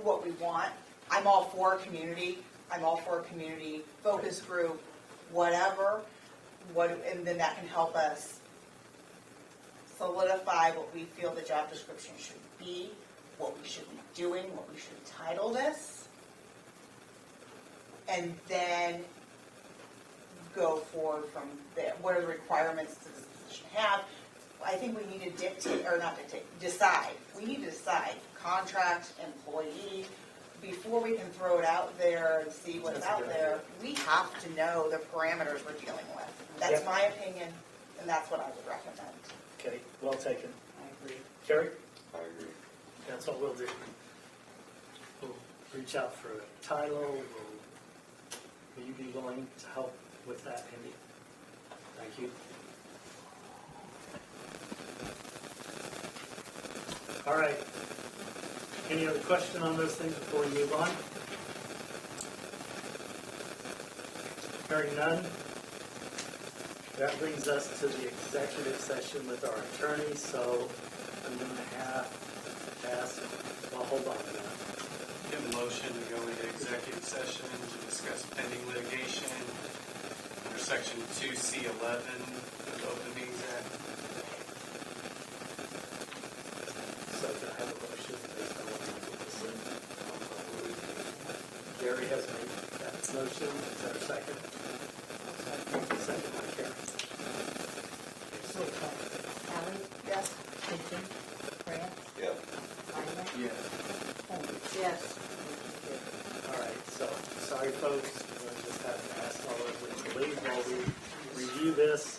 what we want. I'm all for community. I'm all for a community focus group, whatever. And then that can help us solidify what we feel the job description should be, what we should be doing, what we should title this, and then go forward from there. What are the requirements does this position have? I think we need to decide. We need to decide contract, employee. Before we can throw it out there and see what's out there, we have to know the parameters we're dealing with. That's my opinion, and that's what I would recommend. Okay, well taken. I agree. Kerry? I agree. That's what we'll do. We'll reach out for a title. Will you be willing to help with that, Andy? Thank you. All right. Any other question on those things before we move on? Hearing none. That brings us to the executive session with our attorney, so I'm going to have to ask, well, hold on a minute. You have a motion to go into executive session to discuss pending litigation under section 2C11 of the Open Meetings Act. So can I have a motion based on what you just said? Gary has made that motion. Is there a second? Second by Karen. Sally? Yes. Vincent? Brad? Yeah. Tyler? Yes. Yes. All right, so, sorry folks, we'll just have to ask all of you to leave while we review this.